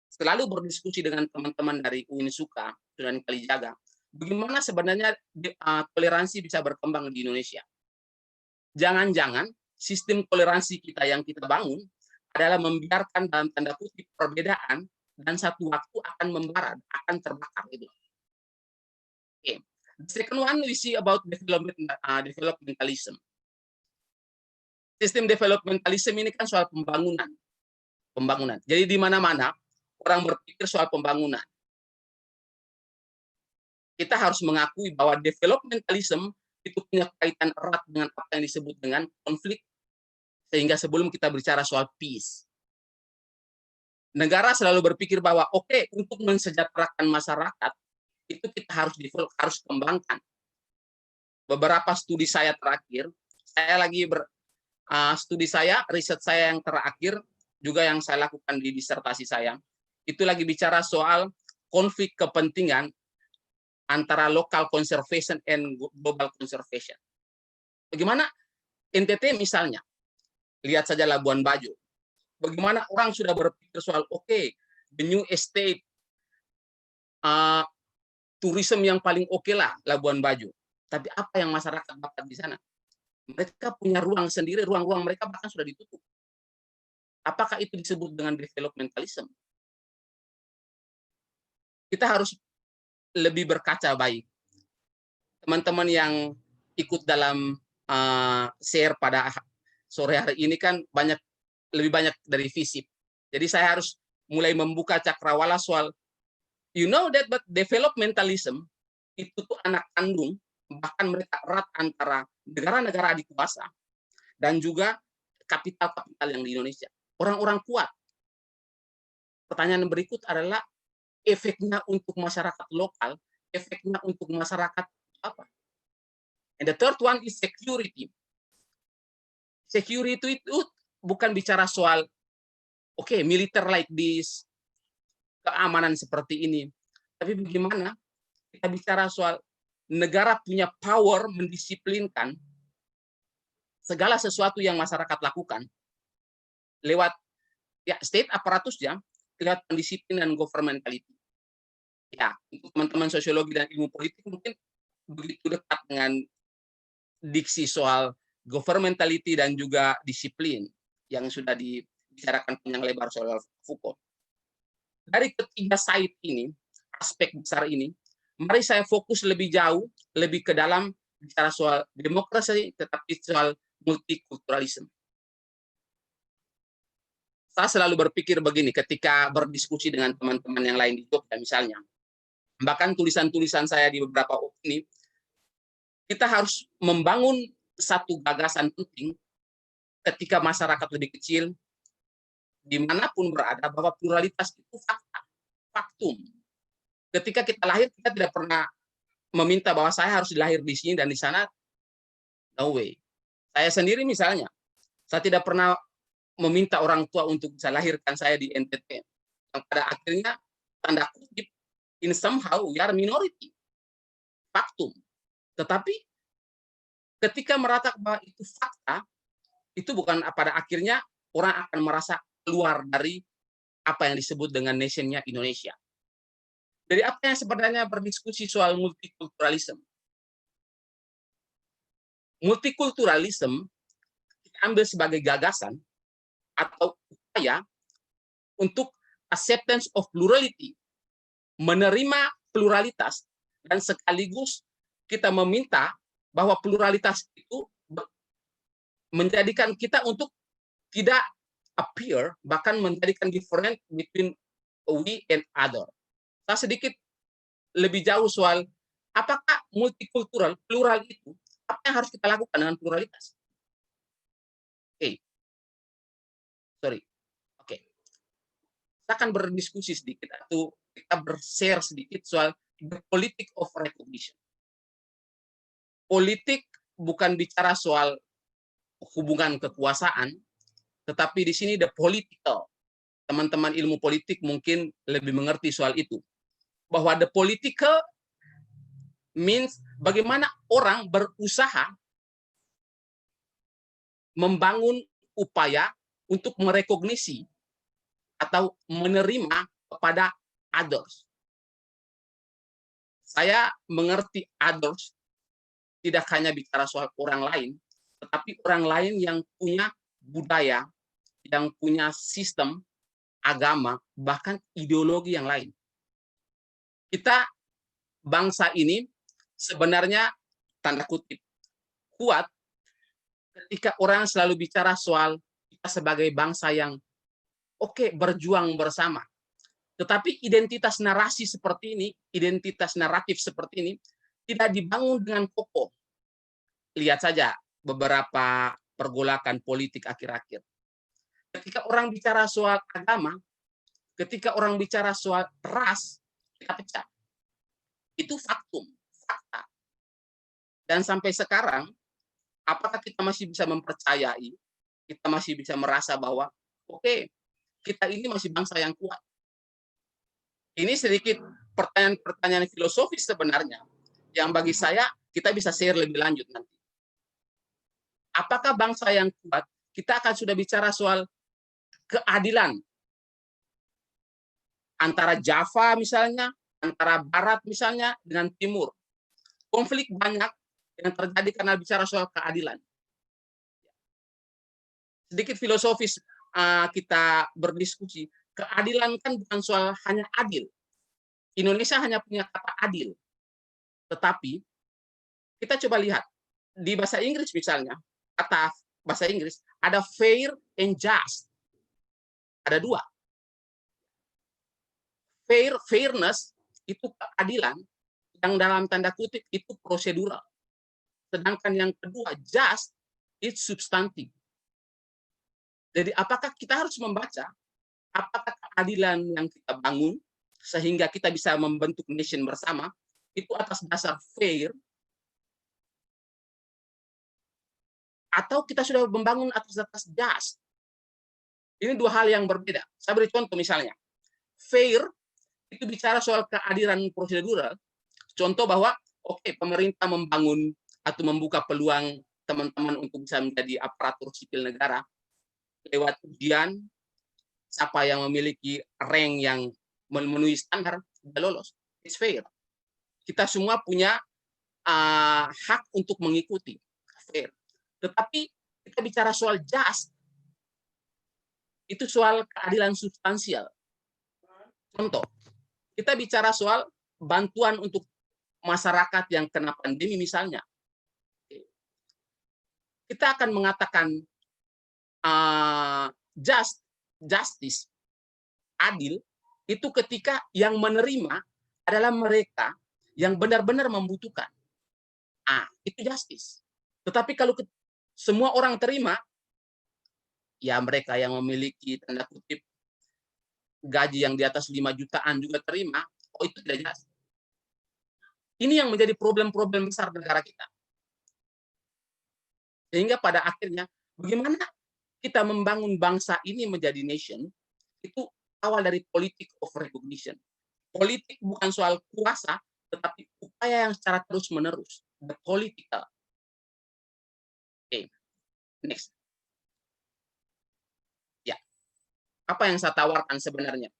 selalu berdiskusi dengan teman-teman dari Uinsuka, Sunan Kalijaga, bagaimana sebenarnya toleransi bisa berkembang di Indonesia. Jangan-jangan sistem toleransi kita yang kita bangun adalah membiarkan dalam tanda kutip perbedaan dan satu waktu akan membara, akan terbakar gitu. Okay. The second one we see about developmentalism. Sistem developmentalism ini kan soal pembangunan. Jadi di mana-mana orang berpikir soal pembangunan. Kita harus mengakui bahwa developmentalism itu punya kaitan erat dengan apa yang disebut dengan konflik. Sehingga sebelum kita bicara soal peace, negara selalu berpikir bahwa oke, untuk mensejahterakan masyarakat itu kita harus kembangkan. Beberapa studi saya terakhir, saya lagi studi saya, riset saya yang terakhir, juga yang saya lakukan di disertasi saya, itu lagi bicara soal konflik kepentingan antara local conservation and global conservation. Bagaimana NTT misalnya, lihat saja Labuan Bajo. Bagaimana orang sudah berpikir soal the new estate, tourism yang paling lah Labuan Bajo. Tapi apa yang masyarakat dapat di sana? Mereka punya ruang sendiri, ruang-ruang mereka bahkan sudah ditutup. Apakah itu disebut dengan developmentalism? Kita harus lebih berkaca baik. Teman-teman yang ikut dalam share pada sore hari ini kan lebih banyak dari FISIP. Jadi saya harus mulai membuka cakrawala soal you know that but developmentalism itu tuh anak kandung, bahkan mereka erat antara negara-negara adikuasa dan juga kapital-kapital yang di Indonesia. Orang-orang kuat. Pertanyaan berikut adalah efeknya untuk masyarakat lokal, efeknya untuk masyarakat apa? And the third one is security. Security itu bukan bicara soal militer like this, keamanan seperti ini. Tapi bagaimana kita bicara soal negara punya power mendisiplinkan segala sesuatu yang masyarakat lakukan lewat state aparatusnya, lewat pendisiplinan dan governmentality. Ya, untuk teman-teman sosiologi dan ilmu politik mungkin begitu dekat dengan diksi soal governmentality dan juga disiplin yang sudah dibicarakan panjang lebar soal Foucault. Dari ketiga side ini, aspek besar ini, mari saya fokus lebih jauh, lebih ke dalam bicara soal demokrasi, tetapi soal multikulturalisme. Saya selalu berpikir begini ketika berdiskusi dengan teman-teman yang lain di Jogja misalnya. Bahkan tulisan-tulisan saya di beberapa opini, kita harus membangun satu gagasan penting ketika masyarakat lebih kecil, dimanapun berada, bahwa pluralitas itu fakta, faktum. Ketika kita lahir, kita tidak pernah meminta bahwa saya harus lahir di sini dan di sana. No way. Saya sendiri misalnya, saya tidak pernah meminta orang tua untuk bisa lahirkan saya di NTT. Yang pada akhirnya, tanda kutip, in somehow we are minority. Faktum. Tetapi ketika meratakan bahwa itu fakta, itu bukan pada akhirnya orang akan merasa keluar dari apa yang disebut dengan nationnya Indonesia. Dari apa yang sebenarnya berdiskusi soal multikulturalisme. Multikulturalisme kita ambil sebagai gagasan atau upaya untuk acceptance of plurality, menerima pluralitas, dan sekaligus kita meminta bahwa pluralitas itu menjadikan kita untuk tidak appear, bahkan menjadikan different between we and other. Saya sedikit lebih jauh soal apakah multikultural, plural itu, apa yang harus kita lakukan dengan pluralitas? Kita akan berdiskusi sedikit atau kita bershare sedikit soal the politic of recognition. Politik bukan bicara soal hubungan kekuasaan, tetapi di sini the political. Teman-teman ilmu politik mungkin lebih mengerti soal itu. Bahwa the political means bagaimana orang berusaha membangun upaya untuk merekognisi atau menerima kepada others. Saya mengerti others tidak hanya bicara soal orang lain, tetapi orang lain yang punya budaya, yang punya sistem, agama, bahkan ideologi yang lain. Kita, bangsa ini, sebenarnya, tanda kutip, kuat ketika orang selalu bicara soal kita sebagai bangsa yang berjuang bersama. Tetapi identitas narasi seperti ini, identitas naratif seperti ini, tidak dibangun dengan kokoh. Lihat saja beberapa pergolakan politik akhir-akhir. Ketika orang bicara soal agama, ketika orang bicara soal ras, kita pecah. Itu faktum, fakta. Dan sampai sekarang, apakah kita masih bisa mempercayai, kita masih bisa merasa bahwa, kita ini masih bangsa yang kuat. Ini sedikit pertanyaan-pertanyaan filosofis sebenarnya, yang bagi saya kita bisa share lebih lanjut nanti. Apakah bangsa yang kuat? Kita akan sudah bicara soal keadilan antara Java misalnya, antara Barat misalnya dengan Timur. Konflik banyak yang terjadi karena bicara soal keadilan. Sedikit filosofis kita berdiskusi. Keadilan kan bukan soal hanya adil. Indonesia hanya punya kata adil. Tetapi kita coba lihat di bahasa Inggris misalnya, kata bahasa Inggris ada fair and just. Ada dua. Fairness itu keadilan yang dalam tanda kutip itu prosedural. Sedangkan yang kedua just it's substantif. Jadi apakah kita harus membaca apakah keadilan yang kita bangun sehingga kita bisa membentuk nation bersama itu atas dasar fair atau kita sudah membangun atas dasar just? Ini dua hal yang berbeda. Saya beri contoh misalnya. Fair itu bicara soal keadilan prosedural. Contoh bahwa pemerintah membangun atau membuka peluang teman-teman untuk bisa menjadi aparatur sipil negara lewat ujian. Siapa yang memiliki rank yang memenuhi standar sudah lolos. It's fair. Kita semua punya hak untuk mengikuti. fair. Tetapi kita bicara soal just, itu soal keadilan substansial. Contoh, kita bicara soal bantuan untuk masyarakat yang kena pandemi misalnya. Kita akan mengatakan justice, adil, itu ketika yang menerima adalah mereka yang benar-benar membutuhkan. Itu justice. Tetapi kalau semua orang terima, ya mereka yang memiliki tanda kutip gaji yang di atas 5 jutaan juga terima, itu tidak justice. Ini yang menjadi problem-problem besar negara kita. Sehingga pada akhirnya, bagaimana kita membangun bangsa ini menjadi nation, itu awal dari politik of recognition. Politik bukan soal kuasa, tetapi upaya yang secara terus-menerus. The political. Oke, next. Ya, apa yang saya tawarkan sebenarnya?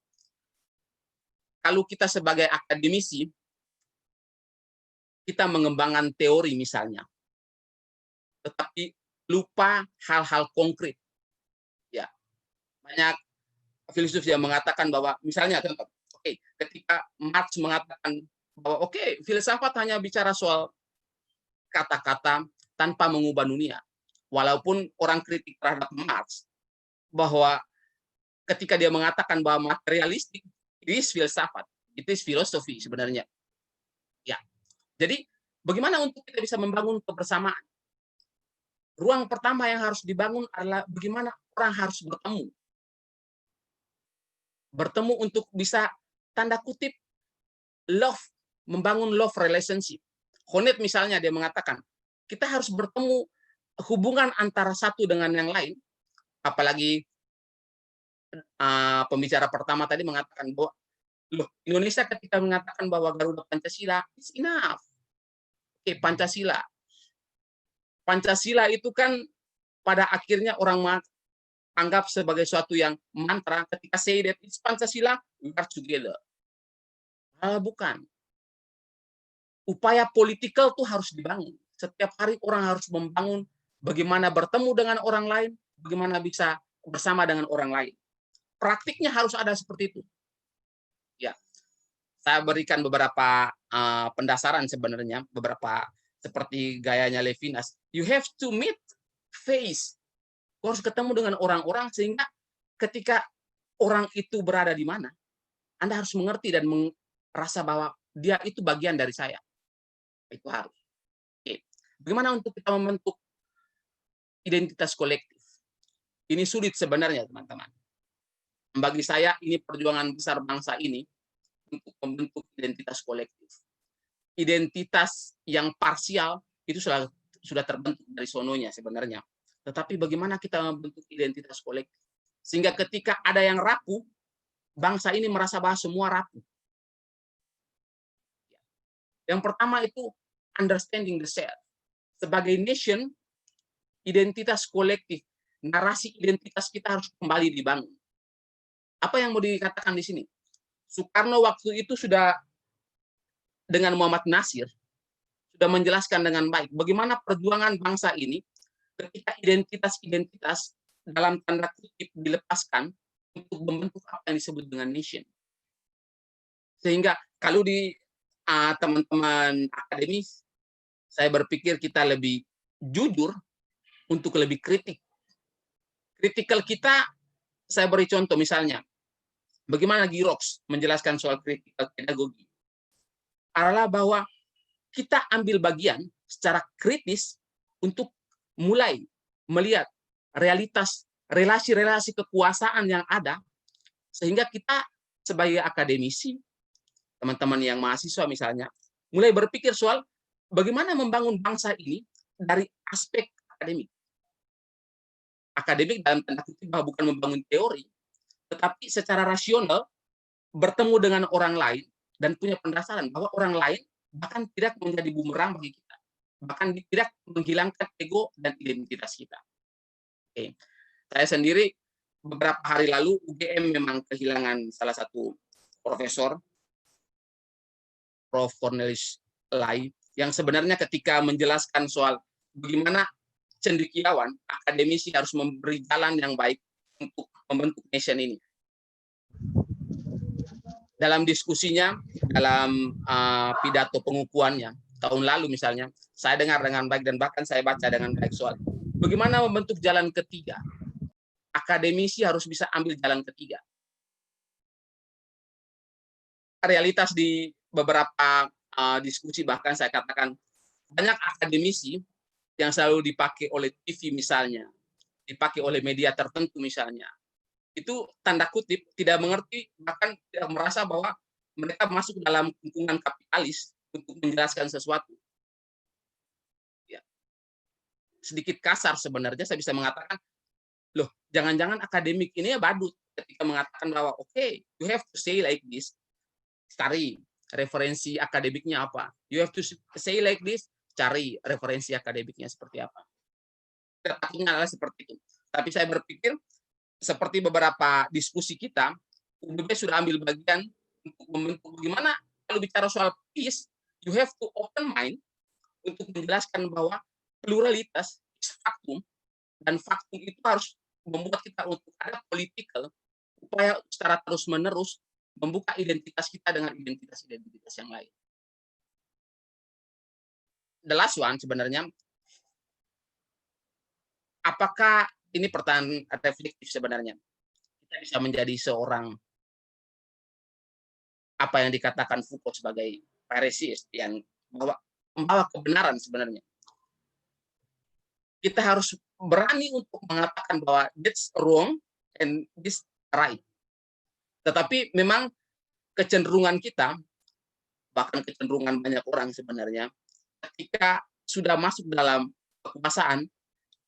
Kalau kita sebagai akademisi, kita mengembangkan teori misalnya, tetapi lupa hal-hal konkret. Ya, banyak filsuf yang mengatakan bahwa misalnya contoh, ketika Marx mengatakan bahwa filsafat hanya bicara soal kata-kata tanpa mengubah dunia. Walaupun orang kritik terhadap Marx bahwa ketika dia mengatakan bahwa materialistik itu filsafat, itu filosofi sebenarnya. Ya. Jadi bagaimana untuk kita bisa membangun kebersamaan? Ruang pertama yang harus dibangun adalah bagaimana orang harus bertemu. Bertemu untuk bisa tanda kutip love, membangun love relationship. Honneth misalnya dia mengatakan, kita harus bertemu hubungan antara satu dengan yang lain. Apalagi pembicara pertama tadi mengatakan bahwa Indonesia ketika mengatakan bahwa Garuda Pancasila, it's enough. Pancasila. Pancasila itu kan pada akhirnya orang anggap sebagai suatu yang mantra ketika say that it's Pancasila, we are together. Bukan. Upaya politikal itu harus dibangun. Setiap hari orang harus membangun bagaimana bertemu dengan orang lain, bagaimana bisa bersama dengan orang lain. Praktiknya harus ada seperti itu. Ya, saya berikan beberapa pendasaran sebenarnya, beberapa seperti gayanya Levinas. You have to meet face. Kau harus ketemu dengan orang-orang sehingga ketika orang itu berada di mana, Anda harus mengerti dan merasa bahwa dia itu bagian dari saya. Itu harus. Bagaimana untuk kita membentuk identitas kolektif? Ini sulit sebenarnya, teman-teman. Bagi saya, ini perjuangan besar bangsa ini untuk membentuk identitas kolektif. Identitas yang parsial itu sudah terbentuk dari sononya sebenarnya. Tetapi bagaimana kita membentuk identitas kolektif? Sehingga ketika ada yang rapuh, bangsa ini merasa bahwa semua rapuh. Yang pertama itu understanding the self. Sebagai nation, identitas kolektif, narasi identitas kita harus kembali dibangun. Apa yang mau dikatakan di sini? Soekarno waktu itu sudah dengan Muhammad Nasir sudah menjelaskan dengan baik bagaimana perjuangan bangsa ini ketika identitas-identitas dalam tanda kutip dilepaskan untuk membentuk apa yang disebut dengan nation. Sehingga kalau di teman-teman akademis, saya berpikir kita lebih jujur untuk lebih kritik. Kritikal kita, saya beri contoh misalnya, bagaimana Girox menjelaskan soal kritikal pedagogi. Adalah bahwa kita ambil bagian secara kritis untuk mulai melihat realitas relasi-relasi kekuasaan yang ada, sehingga kita sebagai akademisi, teman-teman yang mahasiswa misalnya, mulai berpikir soal bagaimana membangun bangsa ini dari aspek akademik. Akademik dalam tanda kutip bukan membangun teori, tetapi secara rasional bertemu dengan orang lain dan punya pendasaran bahwa orang lain bahkan tidak menjadi bumerang bagi kita, bahkan tidak menghilangkan ego dan identitas kita. Oke. Saya sendiri beberapa hari lalu UGM memang kehilangan salah satu profesor, Prof. Cornelis Lai, yang sebenarnya ketika menjelaskan soal bagaimana cendekiawan, akademisi harus memberi jalan yang baik untuk membentuk nation ini. Dalam diskusinya, dalam pidato pengukuhannya, tahun lalu misalnya, saya dengar dengan baik dan bahkan saya baca dengan baik soal bagaimana membentuk jalan ketiga. Akademisi harus bisa ambil jalan ketiga. Realitas di beberapa diskusi bahkan saya katakan banyak akademisi yang selalu dipakai oleh TV misalnya, dipakai oleh media tertentu misalnya, itu tanda kutip tidak mengerti, bahkan tidak merasa bahwa mereka masuk dalam lingkungan kapitalis untuk menjelaskan sesuatu. Ya. Sedikit kasar sebenarnya saya bisa mengatakan, loh, jangan-jangan akademik ini ya badut ketika mengatakan bahwa okay, you have to say like this, cari referensi akademiknya apa. You have to say like this, cari referensi akademiknya seperti apa. Tepatnya adalah seperti itu. Tapi saya berpikir seperti beberapa diskusi kita, UBB sudah ambil bagian untuk membentuk bagaimana kalau bicara soal peace, you have to open mind untuk menjelaskan bahwa pluralitas is faktum, dan faktum itu harus membuat kita untuk ada political, upaya secara terus-menerus membuka identitas kita dengan identitas-identitas yang lain. The last one sebenarnya, apakah ini pertanyaan reflektif sebenarnya, kita bisa menjadi seorang apa yang dikatakan Foucault sebagai Pharisees yang membawa kebenaran sebenarnya. Kita harus berani untuk mengatakan bahwa that's wrong and this right. Tetapi memang kecenderungan kita, bahkan kecenderungan banyak orang sebenarnya, ketika sudah masuk dalam kekuasaan,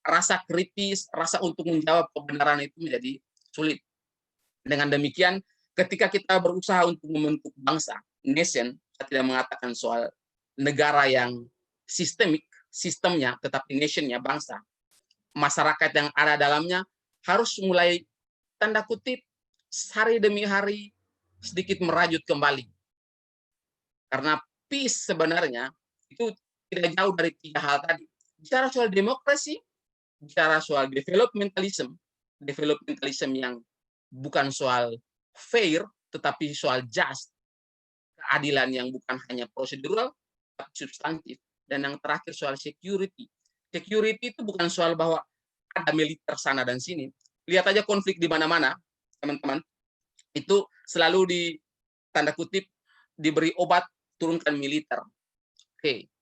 rasa kritis, rasa untuk menjawab kebenaran itu menjadi sulit. Dengan demikian, ketika kita berusaha untuk membentuk bangsa, nation, saya tidak mengatakan soal negara yang sistemik, sistemnya, tetapi nationnya, bangsa, masyarakat yang ada dalamnya harus mulai tanda kutip hari demi hari sedikit merajut kembali. Karena peace sebenarnya itu tidak jauh dari tiga hal tadi. Bicara soal demokrasi, bicara soal developmentalism yang bukan soal fair, tetapi soal just, keadilan yang bukan hanya prosedural, tapi substantif. Dan yang terakhir soal security. Security itu bukan soal bahwa ada militer sana dan sini. Lihat aja konflik di mana-mana, teman-teman. Itu selalu di tanda kutip diberi obat turunkan militer. Oke.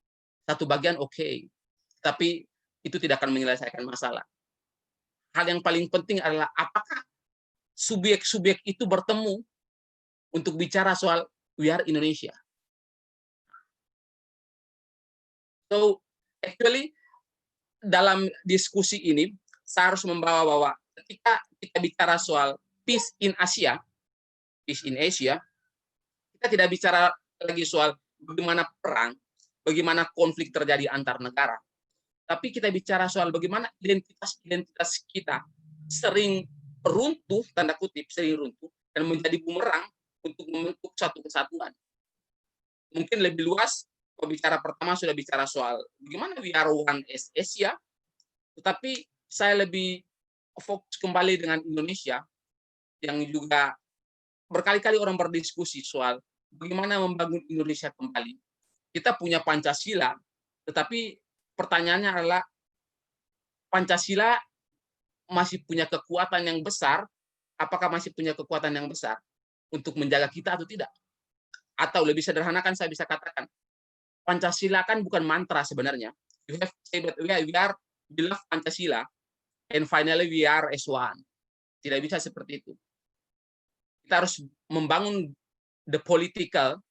Satu bagian oke. Tapi itu tidak akan menyelesaikan masalah. Hal yang paling penting adalah apakah subjek-subjek itu bertemu untuk bicara soal we are Indonesia. So, actually, dalam diskusi ini, saya harus membawa bahwa ketika kita bicara soal peace in Asia, kita tidak bicara lagi soal bagaimana perang, bagaimana konflik terjadi antar negara. Tapi kita bicara soal bagaimana identitas kita sering runtuh, tanda kutip, sering runtuh, dan menjadi bumerang untuk membentuk satu kesatuan. Mungkin lebih luas, pembicara pertama sudah bicara soal bagaimana we are one as Asia, tetapi saya lebih fokus kembali dengan Indonesia, yang juga berkali-kali orang berdiskusi soal bagaimana membangun Indonesia kembali. Kita punya Pancasila, tetapi pertanyaannya adalah Pancasila masih punya kekuatan yang besar, apakah masih punya kekuatan yang besar untuk menjaga kita atau tidak? Atau lebih sederhana kan saya bisa katakan, Pancasila kan bukan mantra sebenarnya. You have to say that we love Pancasila, and finally we are as one. Tidak bisa seperti itu. Kita harus membangun the political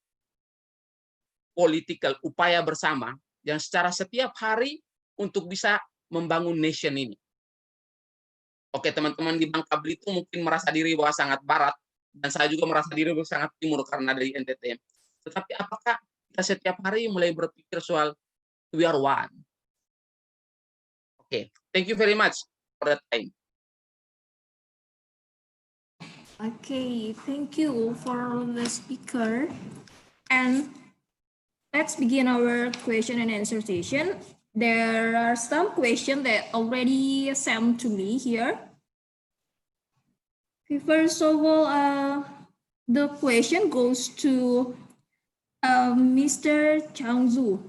upaya bersama yang secara setiap hari untuk bisa membangun nation ini. Oke, teman-teman di Bangka Belitung mungkin merasa diri bahwa sangat barat, dan saya juga merasa diri bahwa sangat timur karena dari NTT. Tetapi apakah kita setiap hari mulai berpikir soal we are one? Oke, thank you very much for that time. Okay, thank you for the speaker. And let's begin our question and answer session. there are some questions that already sent to me here. Okay, first of all, the question goes to Mr. Changzu.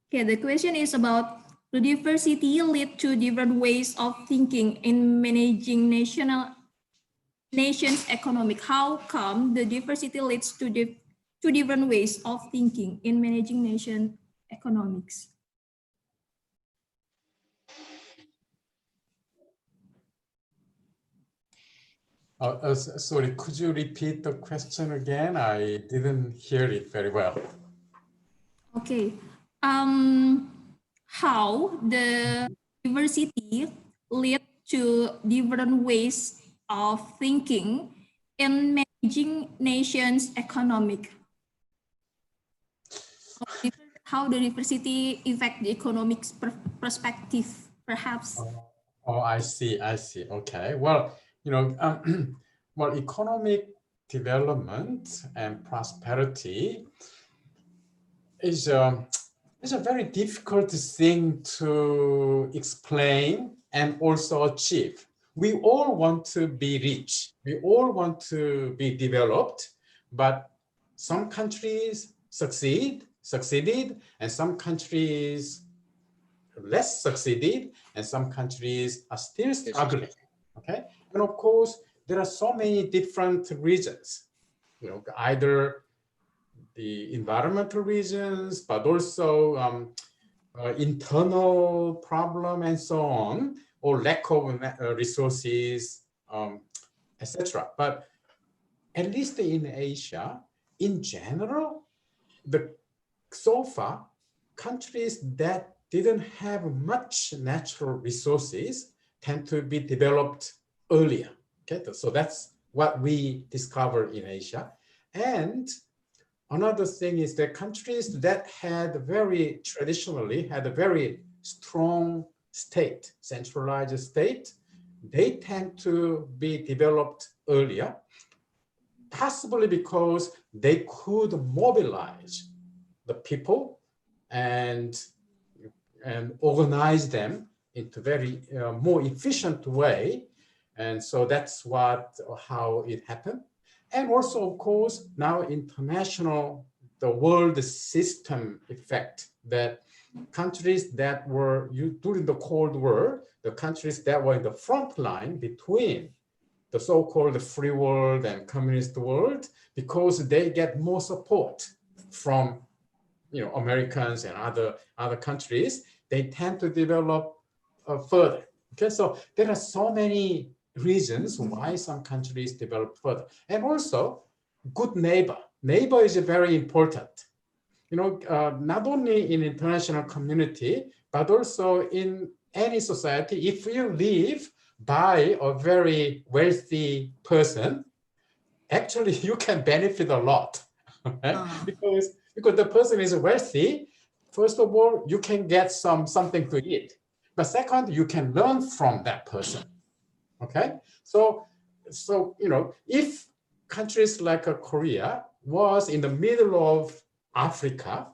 Okay, the question is about the diversity lead to different ways of thinking in managing nation's economic. How come the diversity leads to different ways of thinking in managing nation economics? Sorry, could you repeat the question again? I didn't hear it very well. Okay. How the diversity lead to different ways of thinking in managing nations' economic? How the diversity affect the economic perspective, perhaps? Oh, I see. Okay. Well, well, economic development and prosperity is a very difficult thing to explain and also achieve. We all want to be rich. We all want to be developed, but some countries succeeded, and some countries less succeeded, and some countries are still struggling. Okay, and of course there are so many different reasons. Either the environmental reasons, but also internal problem and so on, or lack of resources, etc. But at least in Asia, in general, so far, countries that didn't have much natural resources tend to be developed earlier. Okay, so that's what we discovered in Asia. And another thing is that countries that traditionally had a very strong state, centralized state, they tend to be developed earlier, possibly because they could mobilize the people and organize them into very more efficient way. And so that's how it happened. And also, of course, now the world system effect, that countries that were during the Cold War, the countries that were in the front line between the so-called free world and communist world, because they get more support from Americans and other countries, they tend to develop further. Okay, so there are so many reasons why some countries develop further. And also, good neighbor. Neighbor is very important. Not only in international community, but also in any society. If you live by a very wealthy person, actually you can benefit a lot. Right? Because the person is wealthy. First of all, you can get something to eat. But second, you can learn from that person. Okay, so if countries like Korea was in the middle of Africa,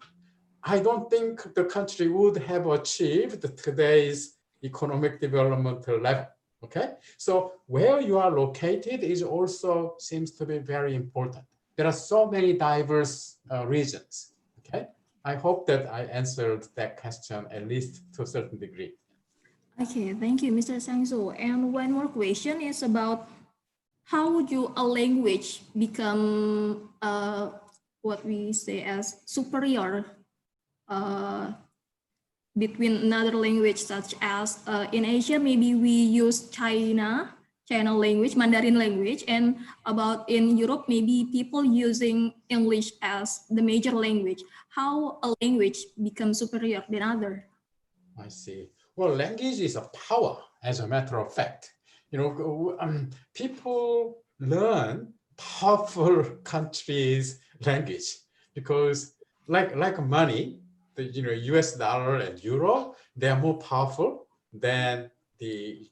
I don't think the country would have achieved today's economic development level. Okay, so where you are located is also seems to be very important. There are so many diverse reasons. Okay, I hope that I answered that question at least to a certain degree. Okay, thank you, Mr. Sangso. And one more question is about how would a language become what we say as superior between another language, such as in Asia, maybe we use China language, Mandarin language, and about in Europe, maybe people using English as the major language. How a language becomes superior than other? I see. Well, language is a power, as a matter of fact. People learn powerful countries' language because, like money, the U.S. dollar and euro, they are more powerful than the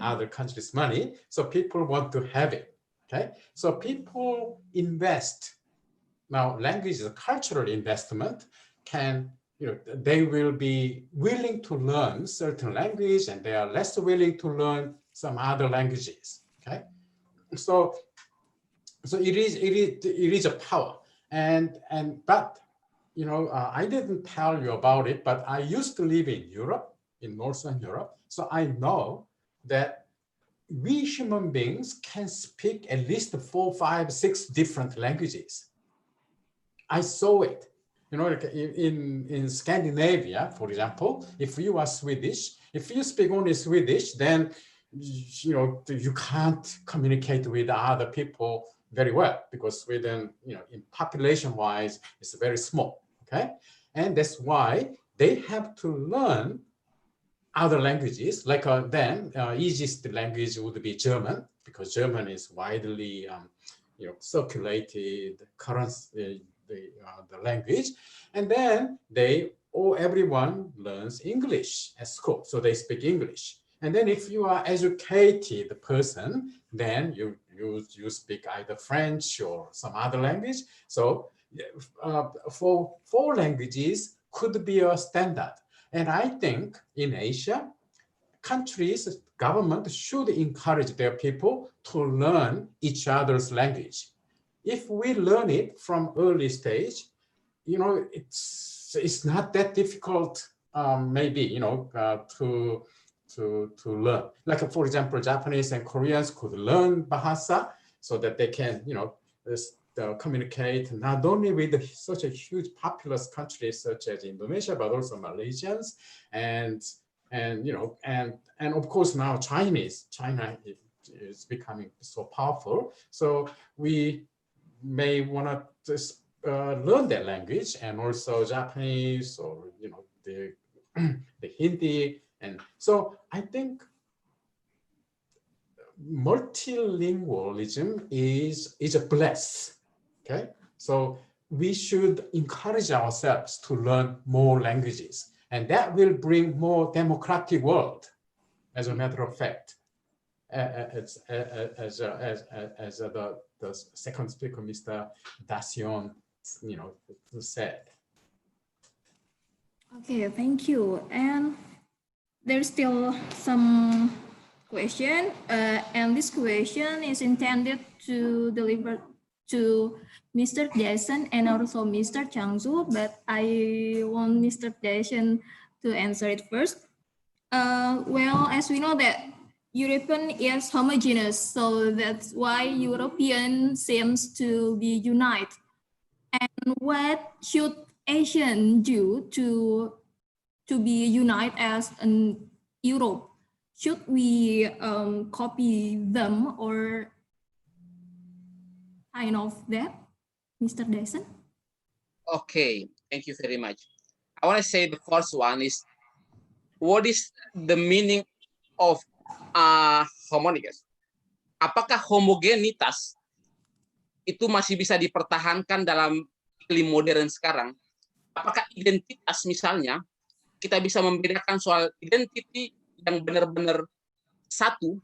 other countries' money. So people want to have it. Okay, so people invest. Now, language is a cultural investment, can they will be willing to learn certain language and they are less willing to learn some other languages. Okay, so it is a power, but I didn't tell you about it, but I used to live in Europe, in Northern Europe, so I know that we human beings can speak at least 4, 5, 6 different languages. I saw it. Like in Scandinavia, for example, if you are Swedish, if you speak only Swedish, then you can't communicate with other people very well because Sweden, in population-wise, is very small. Okay, and that's why they have to learn other languages. Like then, easiest language would be German because German is widely, circulated currency. The language, and then everyone learns English at school, so they speak English. And then if you are educated person, then you speak either French or some other language. So for 4 languages could be a standard. And I think in Asia, countries, government should encourage their people to learn each other's language. If we learn it from early stage, it's not that difficult, maybe, to learn. Like, for example, Japanese and Koreans could learn Bahasa so that they can, communicate not only with such a huge populous countries such as Indonesia, but also Malaysians and of course now China is becoming so powerful. So we may want to learn that language, and also Japanese or the Hindi, and so I think multilingualism is a bless. Okay, so we should encourage ourselves to learn more languages, and that will bring more democratic world. As a matter of fact, as the second speaker, Mr. Dacion, said. Okay, thank you. And there's still some question, and this question is intended to deliver to Mr. Jason and also Mr. Changzu, but I want Mr. Jason to answer it first. Well, as we know that European is homogeneous, so that's why European seems to be united. And what should Asian do to be united as an Europe? Should we copy them or kind of that, Mr. Dyson? Okay, thank you very much. I want to say the first one is, what is the meaning of homogeneous? Apakah homogenitas itu masih bisa dipertahankan dalam iklim modern sekarang? Apakah identitas misalnya kita bisa membedakan soal identity yang benar-benar satu?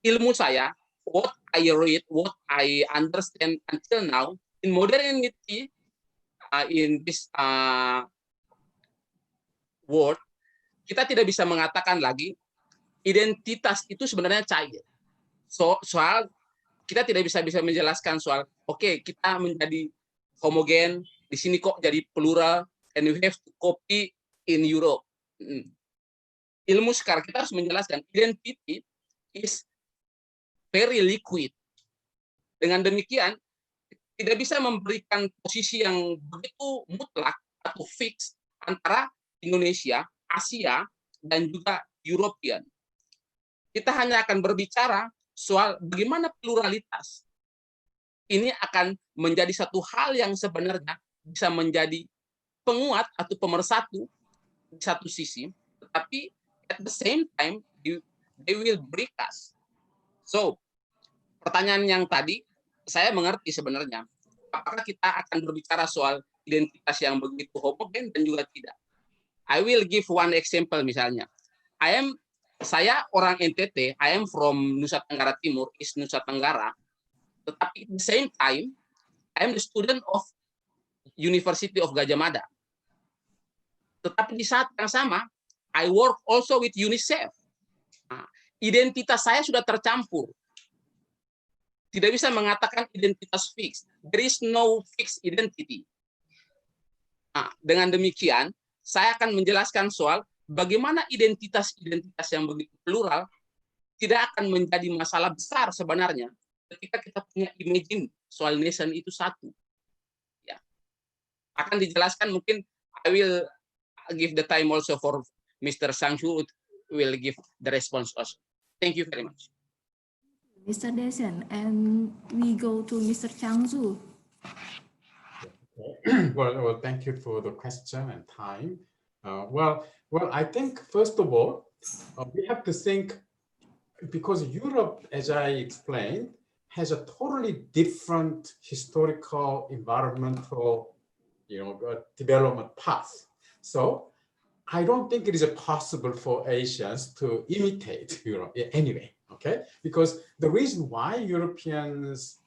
Ilmu saya, what I read, what I understand until now, in modernity, in this world, kita tidak bisa mengatakan lagi identitas itu sebenarnya cair. Soal kita tidak bisa menjelaskan soal oke, kita menjadi homogen, di sini kok jadi plural, and we have to copy in Europe. Ilmu sekarang kita harus menjelaskan identity is very liquid. Dengan demikian tidak bisa memberikan posisi yang begitu mutlak atau fix antara Indonesia, Asia, dan juga European. Kita hanya akan berbicara soal bagaimana pluralitas ini akan menjadi satu hal yang sebenarnya bisa menjadi penguat atau pemersatu di satu sisi, tetapi at the same time they will break us. So, pertanyaan yang tadi saya mengerti sebenarnya, apakah kita akan berbicara soal identitas yang begitu homogen dan juga tidak. I will give one example misalnya. Saya orang NTT, I am from Nusa Tenggara Timur, East Nusa Tenggara, tetapi at the same time, I am the student of University of Gajah Mada. Tetapi di saat yang sama, I work also with UNICEF. Identitas saya sudah tercampur. Tidak bisa mengatakan identitas fix. There is no fixed identity. Dengan demikian, saya akan menjelaskan soal bagaimana identitas-identitas yang begitu plural tidak akan menjadi masalah besar sebenarnya ketika kita punya imagine soal nation itu satu. Ya. Akan dijelaskan mungkin I will give the time also for Mr. Sang-Shu will give the response also. Thank you very much. Mr. Desen, and we go to Mr. Chang-Soo. Well, thank you for the question and time. Well, I think first of all, we have to think, because Europe, as I explained, has a totally different historical, environmental, development path. So I don't think it is possible for Asians to imitate Europe anyway, okay? Because the reason why Europeans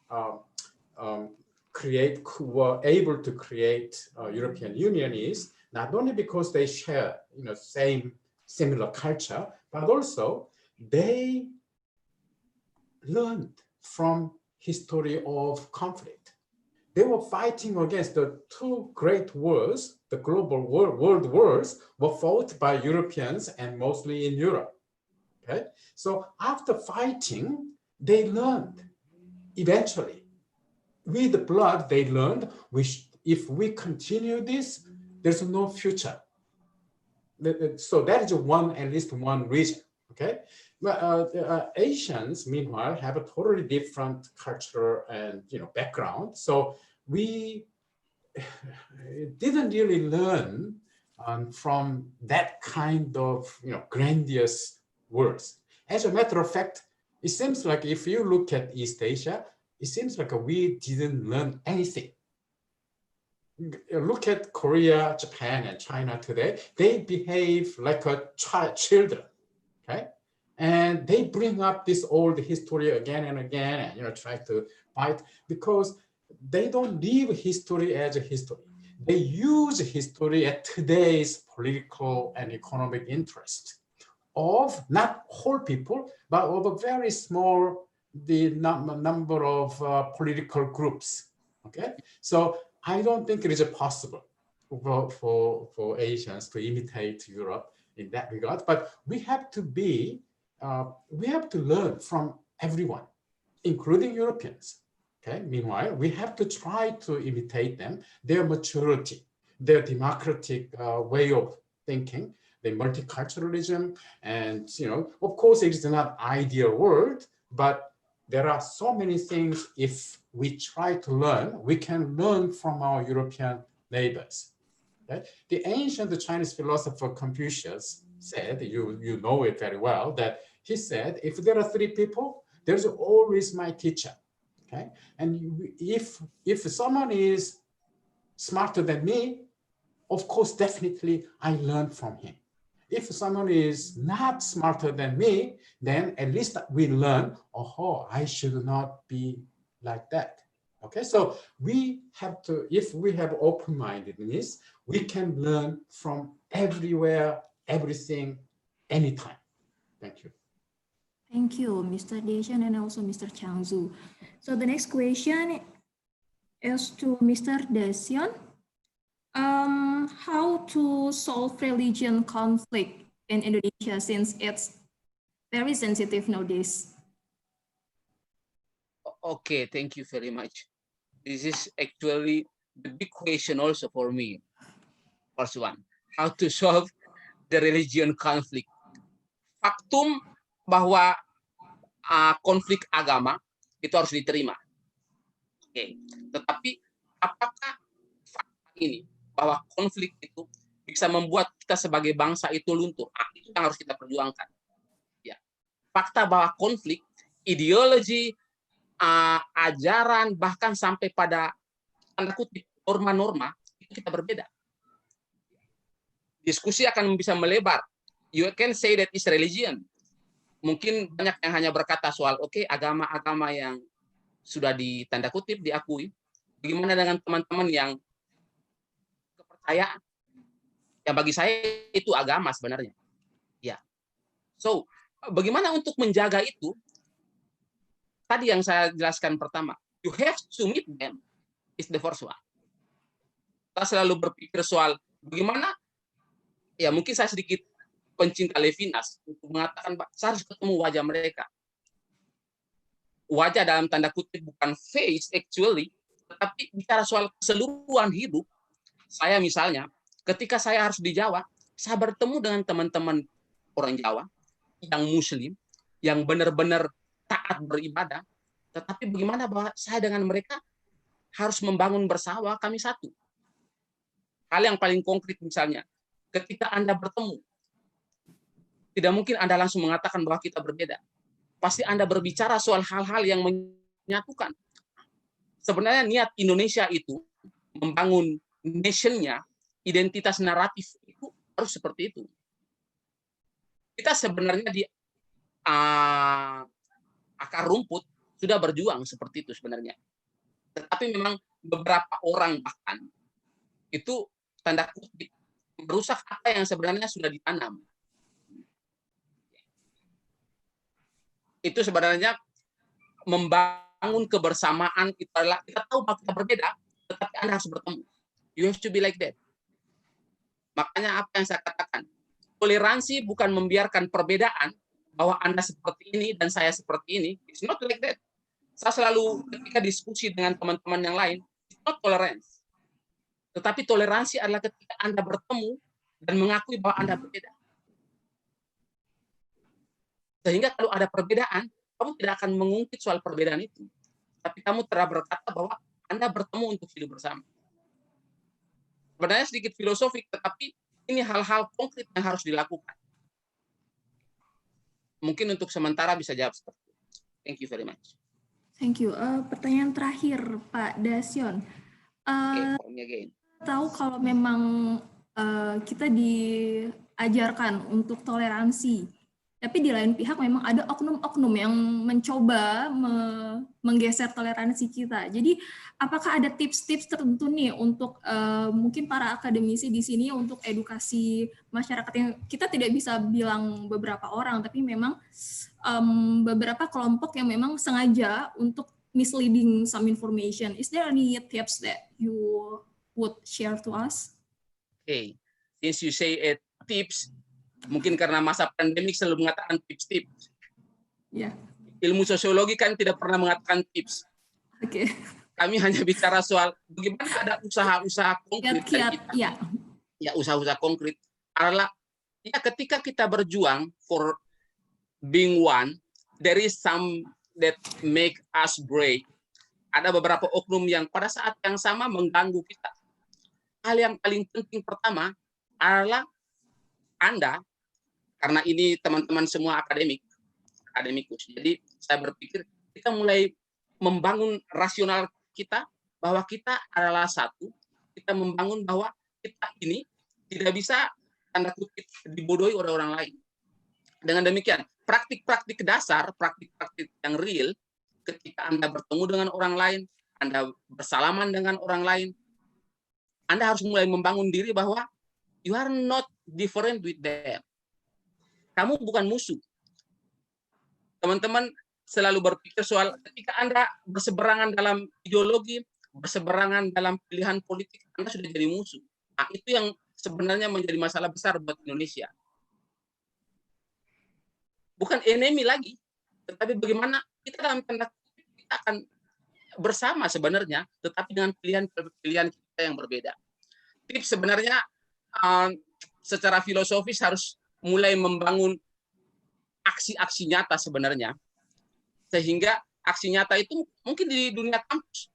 were able to create European Union is not only because they share, similar culture, but also they learned from history of conflict. They were fighting against the two great wars, the global world wars were fought by Europeans and mostly in Europe. Okay, so after fighting, they learned eventually. With blood, they learned if we continue this, there's no future. So that is at least one reason. Okay, but Asians, meanwhile, have a totally different culture and background. So we didn't really learn from that kind of grandiose words. As a matter of fact, it seems like if you look at East Asia, it seems like we didn't learn anything. Look at Korea, Japan, and China today. They behave like children, okay? And they bring up this old history again and again, and try to fight, because they don't live history as a history. They use history at today's political and economic interest of not whole people, but of a very small number of political groups. Okay, so I don't think it is possible for Asians to imitate Europe in that regard. But we have to learn from everyone, including Europeans. Okay. Meanwhile, we have to try to imitate them, their maturity, their democratic way of thinking, the multiculturalism, and of course, it is not ideal world, but there are so many things. If we try to learn, we can learn from our European neighbors. Okay? The ancient Chinese philosopher Confucius said, you know it very well, that he said, if there are three people, there's always my teacher. Okay, and if someone is smarter than me, of course, definitely I learn from him. If someone is not smarter than me, then at least we learn, oh, I should not be like that. Okay, so we have to, if we have open-mindedness, we can learn from everywhere, everything, anytime. Thank you. Thank you, Mr. Deshan and also Mr. Chang-Soo. So the next question is to Mr. Deshan. How to solve religion conflict in Indonesia, since it's very sensitive nowadays? Okay, thank you very much. This is actually the big question also for me. First one, how to solve the religion conflict. Faktum bahwa konflik agama itu harus diterima. Oke. Tetapi apakah fakta ini bahwa konflik itu bisa membuat kita sebagai bangsa itu luntur? Itu yang harus kita perjuangkan. Ya. Fakta bahwa konflik, ideologi, ajaran, bahkan sampai pada tanda kutip norma-norma itu kita berbeda. Diskusi akan bisa melebar. You can say that is religion. Mungkin banyak yang hanya berkata soal agama-agama yang sudah ditanda kutip diakui. Bagaimana dengan teman-teman yang kepercayaan? Ya bagi saya itu agama sebenarnya. Ya. So, bagaimana untuk menjaga itu? Tadi yang saya jelaskan pertama, you have to meet them is the first one. Kita selalu berpikir soal bagaimana, ya mungkin saya sedikit pencinta Levinas untuk mengatakan, Pak, saya harus ketemu wajah mereka. Wajah dalam tanda kutip bukan face actually, tetapi bicara soal keseluruhan hidup. Saya misalnya, ketika saya harus di Jawa, saya bertemu dengan teman-teman orang Jawa yang Muslim, yang benar-benar taat beribadah, tetapi bagaimana bahwa saya dengan mereka harus membangun bersama, kami satu. Hal yang paling konkret misalnya, ketika Anda bertemu, tidak mungkin Anda langsung mengatakan bahwa kita berbeda. Pasti Anda berbicara soal hal-hal yang menyatukan. Sebenarnya niat Indonesia itu membangun nation-nya, identitas naratif itu harus seperti itu. Kita sebenarnya di akar rumput sudah berjuang seperti itu sebenarnya. Tetapi memang beberapa orang bahkan itu tanda kutip merusak apa yang sebenarnya sudah ditanam. Itu sebenarnya membangun kebersamaan kita tahu bahwa kita berbeda, tetapi Anda harus bertemu. You have to be like that. Makanya apa yang saya katakan, toleransi bukan membiarkan perbedaan bahwa Anda seperti ini dan saya seperti ini. It's not like that. Saya selalu ketika diskusi dengan teman-teman yang lain, it's not tolerance. Tetapi toleransi adalah ketika Anda bertemu dan mengakui bahwa Anda berbeda. Sehingga kalau ada perbedaan, kamu tidak akan mengungkit soal perbedaan itu. Tapi kamu telah berkata bahwa Anda bertemu untuk hidup bersama. Sebenarnya sedikit filosofik, tetapi ini hal-hal konkret yang harus dilakukan. Mungkin untuk sementara bisa jawab seperti itu. Thank you very much. Thank you. Pertanyaan terakhir, Pak Dasion. Tahu kalau memang kita diajarkan untuk toleransi, tapi di lain pihak memang ada oknum-oknum yang mencoba menggeser toleransi kita. Jadi apakah ada tips-tips tertentu nih untuk mungkin para akademisi di sini untuk edukasi masyarakat yang kita tidak bisa bilang beberapa orang, tapi memang beberapa kelompok yang memang sengaja untuk misleading some information. Is there any tips that you would share to us? Okay, since you say tips, mungkin karena masa pandemik selalu mengatakan tips-tips. Yeah. Ilmu sosiologi kan tidak pernah mengatakan tips. Oke. Kami hanya bicara soal bagaimana ada usaha-usaha konkret. Ya, usaha-usaha konkret adalah ya ketika kita berjuang for being one, there is some that make us break. Ada beberapa oknum yang pada saat yang sama mengganggu kita. Hal yang paling penting pertama adalah Anda, karena ini teman-teman semua akademikus. Jadi saya berpikir kita mulai membangun rasional kita bahwa kita adalah satu. Kita membangun bahwa kita ini tidak bisa tanda kutip dibodohi oleh orang lain. Dengan demikian, praktik-praktik dasar, praktik-praktik yang real, ketika Anda bertemu dengan orang lain, Anda bersalaman dengan orang lain, Anda harus mulai membangun diri bahwa you are not different with them. Kamu bukan musuh. Teman-teman selalu berpikir soal ketika Anda berseberangan dalam ideologi, berseberangan dalam pilihan politik, Anda sudah jadi musuh. Nah, itu yang sebenarnya menjadi masalah besar buat Indonesia. Bukan enemy lagi, tetapi bagaimana kita dalam tanda kutip kita akan bersama sebenarnya, tetapi dengan pilihan-pilihan kita yang berbeda. Tips sebenarnya secara filosofis harus mulai membangun aksi-aksi nyata sebenarnya, sehingga aksi nyata itu mungkin di dunia kampus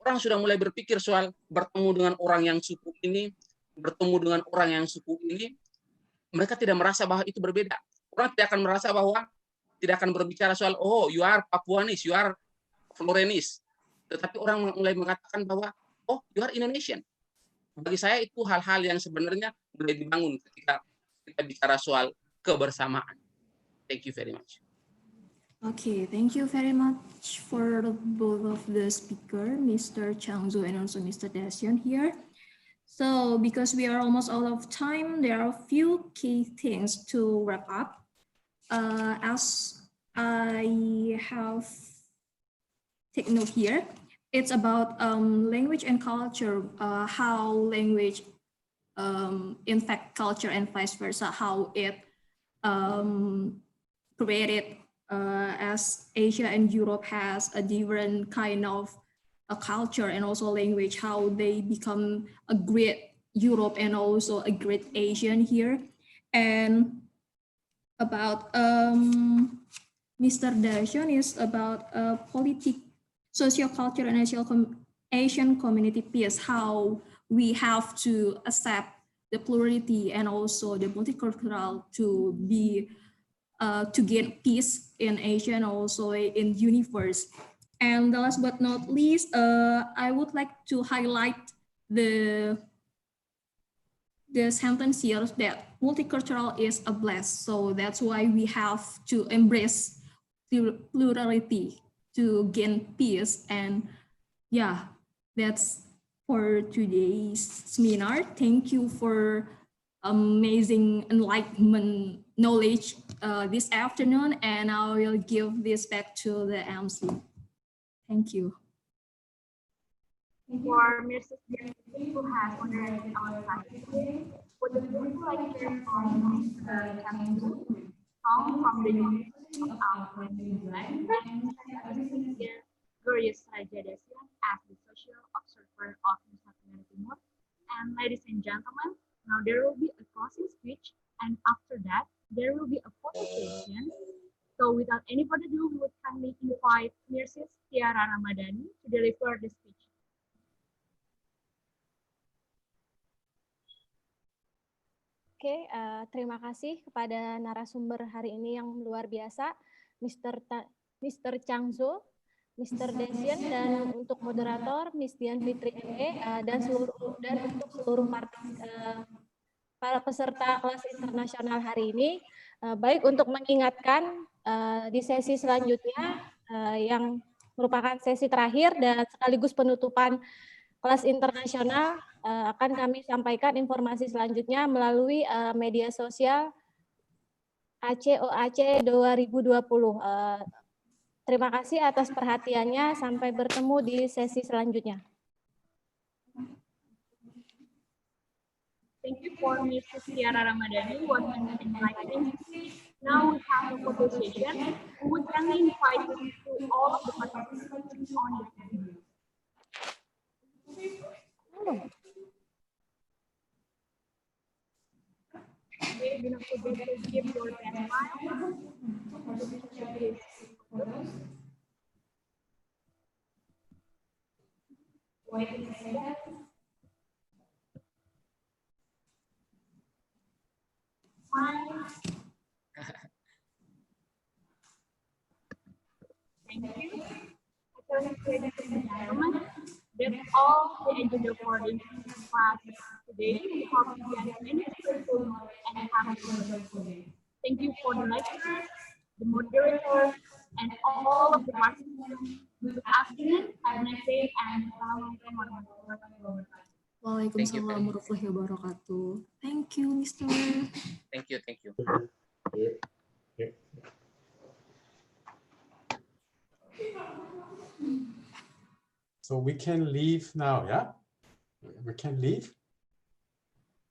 orang sudah mulai berpikir soal bertemu dengan orang yang suku ini, bertemu dengan orang yang suku ini, mereka tidak merasa bahwa itu berbeda. Orang tidak akan merasa bahwa tidak akan berbicara soal oh you are Papuanis, you are Florenis, tetapi orang mulai mengatakan bahwa oh you are Indonesian. Bagi saya itu hal-hal yang sebenarnya mulai dibangun ketika kita bicara soal kebersamaan. Thank you very much. Okay, thank you very much for both of the speaker, Mr. Changzu and also Mr. Dasion here. So because we are almost out of time, there are a few key things to wrap up. As I have taken note here, it's about language and culture, how language infect culture and vice versa, how it created as Asia and Europe has a different kind of a culture and also language, how they become a great Europe and also a great Asian here. And about Mr. Darshan is about politics, socio-culture and Asian community peace, how we have to accept the plurality and also the multicultural to be to gain peace in Asia and also in universe. And last but not least, I would like to highlight the sentence here that multicultural is a bless. So that's why we have to embrace plurality to gain peace. And yeah, that's for today's seminar. Thank you for amazing enlightenment knowledge this afternoon. And I will give this back to the MC. Thank you. For Mrs. who has moderated our class today, with a beautiful lecture from Mr. Chamsu, song from the University of Alfred Newland, and Mr. Glorious Rajadasian as the social observer of Nusa Tenggara Timur. And ladies and gentlemen, now there will be a closing speech, and after that, there will be a photo session. So without any further ado, we would kindly invite Mrs. Tiara Ramadhani to deliver the speech. Oke, terima kasih kepada narasumber hari ini yang luar biasa, Mr. Changzo, Mr. Desian, dan untuk moderator Miss Dian Fitri ME, dan untuk seluruh para peserta kelas internasional hari ini. Baik, untuk mengingatkan di sesi selanjutnya yang merupakan sesi terakhir dan sekaligus penutupan kelas internasional, akan kami sampaikan informasi selanjutnya melalui media sosial ACOAC 2020. Terima kasih atas perhatiannya. Sampai bertemu di sesi selanjutnya. Thank you for Mrs. Tiara Ramadhani who was enlightening. Now we have a photo session. We would kindly invite you to all of the participants on the video. Okay, do not forget to give your best smile. Wait a second. Thank you. Ladies and gentlemen, that's all the agenda for the class today. We hope you get many useful and have a wonderful day. Thank you for the lecturers, the moderators, and all of the participants. Good afternoon, have a nice day, and assalamualaikum warahmatullahi wabarakatuh. Waalaikumsalam warahmatullahi wabarakatuh. Thank you, Mr. Thank you. Thank you. So we can leave now, yeah? We can leave?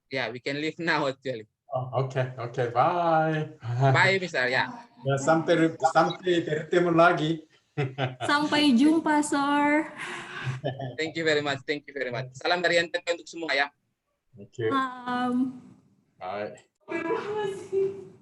Yeah, we can leave now actually. Oh, okay, bye. Bye, Mister. Ya. Ya, sampai bertemu lagi. Sampai jumpa, Sir. Thank you very much. Salam dari NTT untuk semua ya. Thank you. Bye. Bye.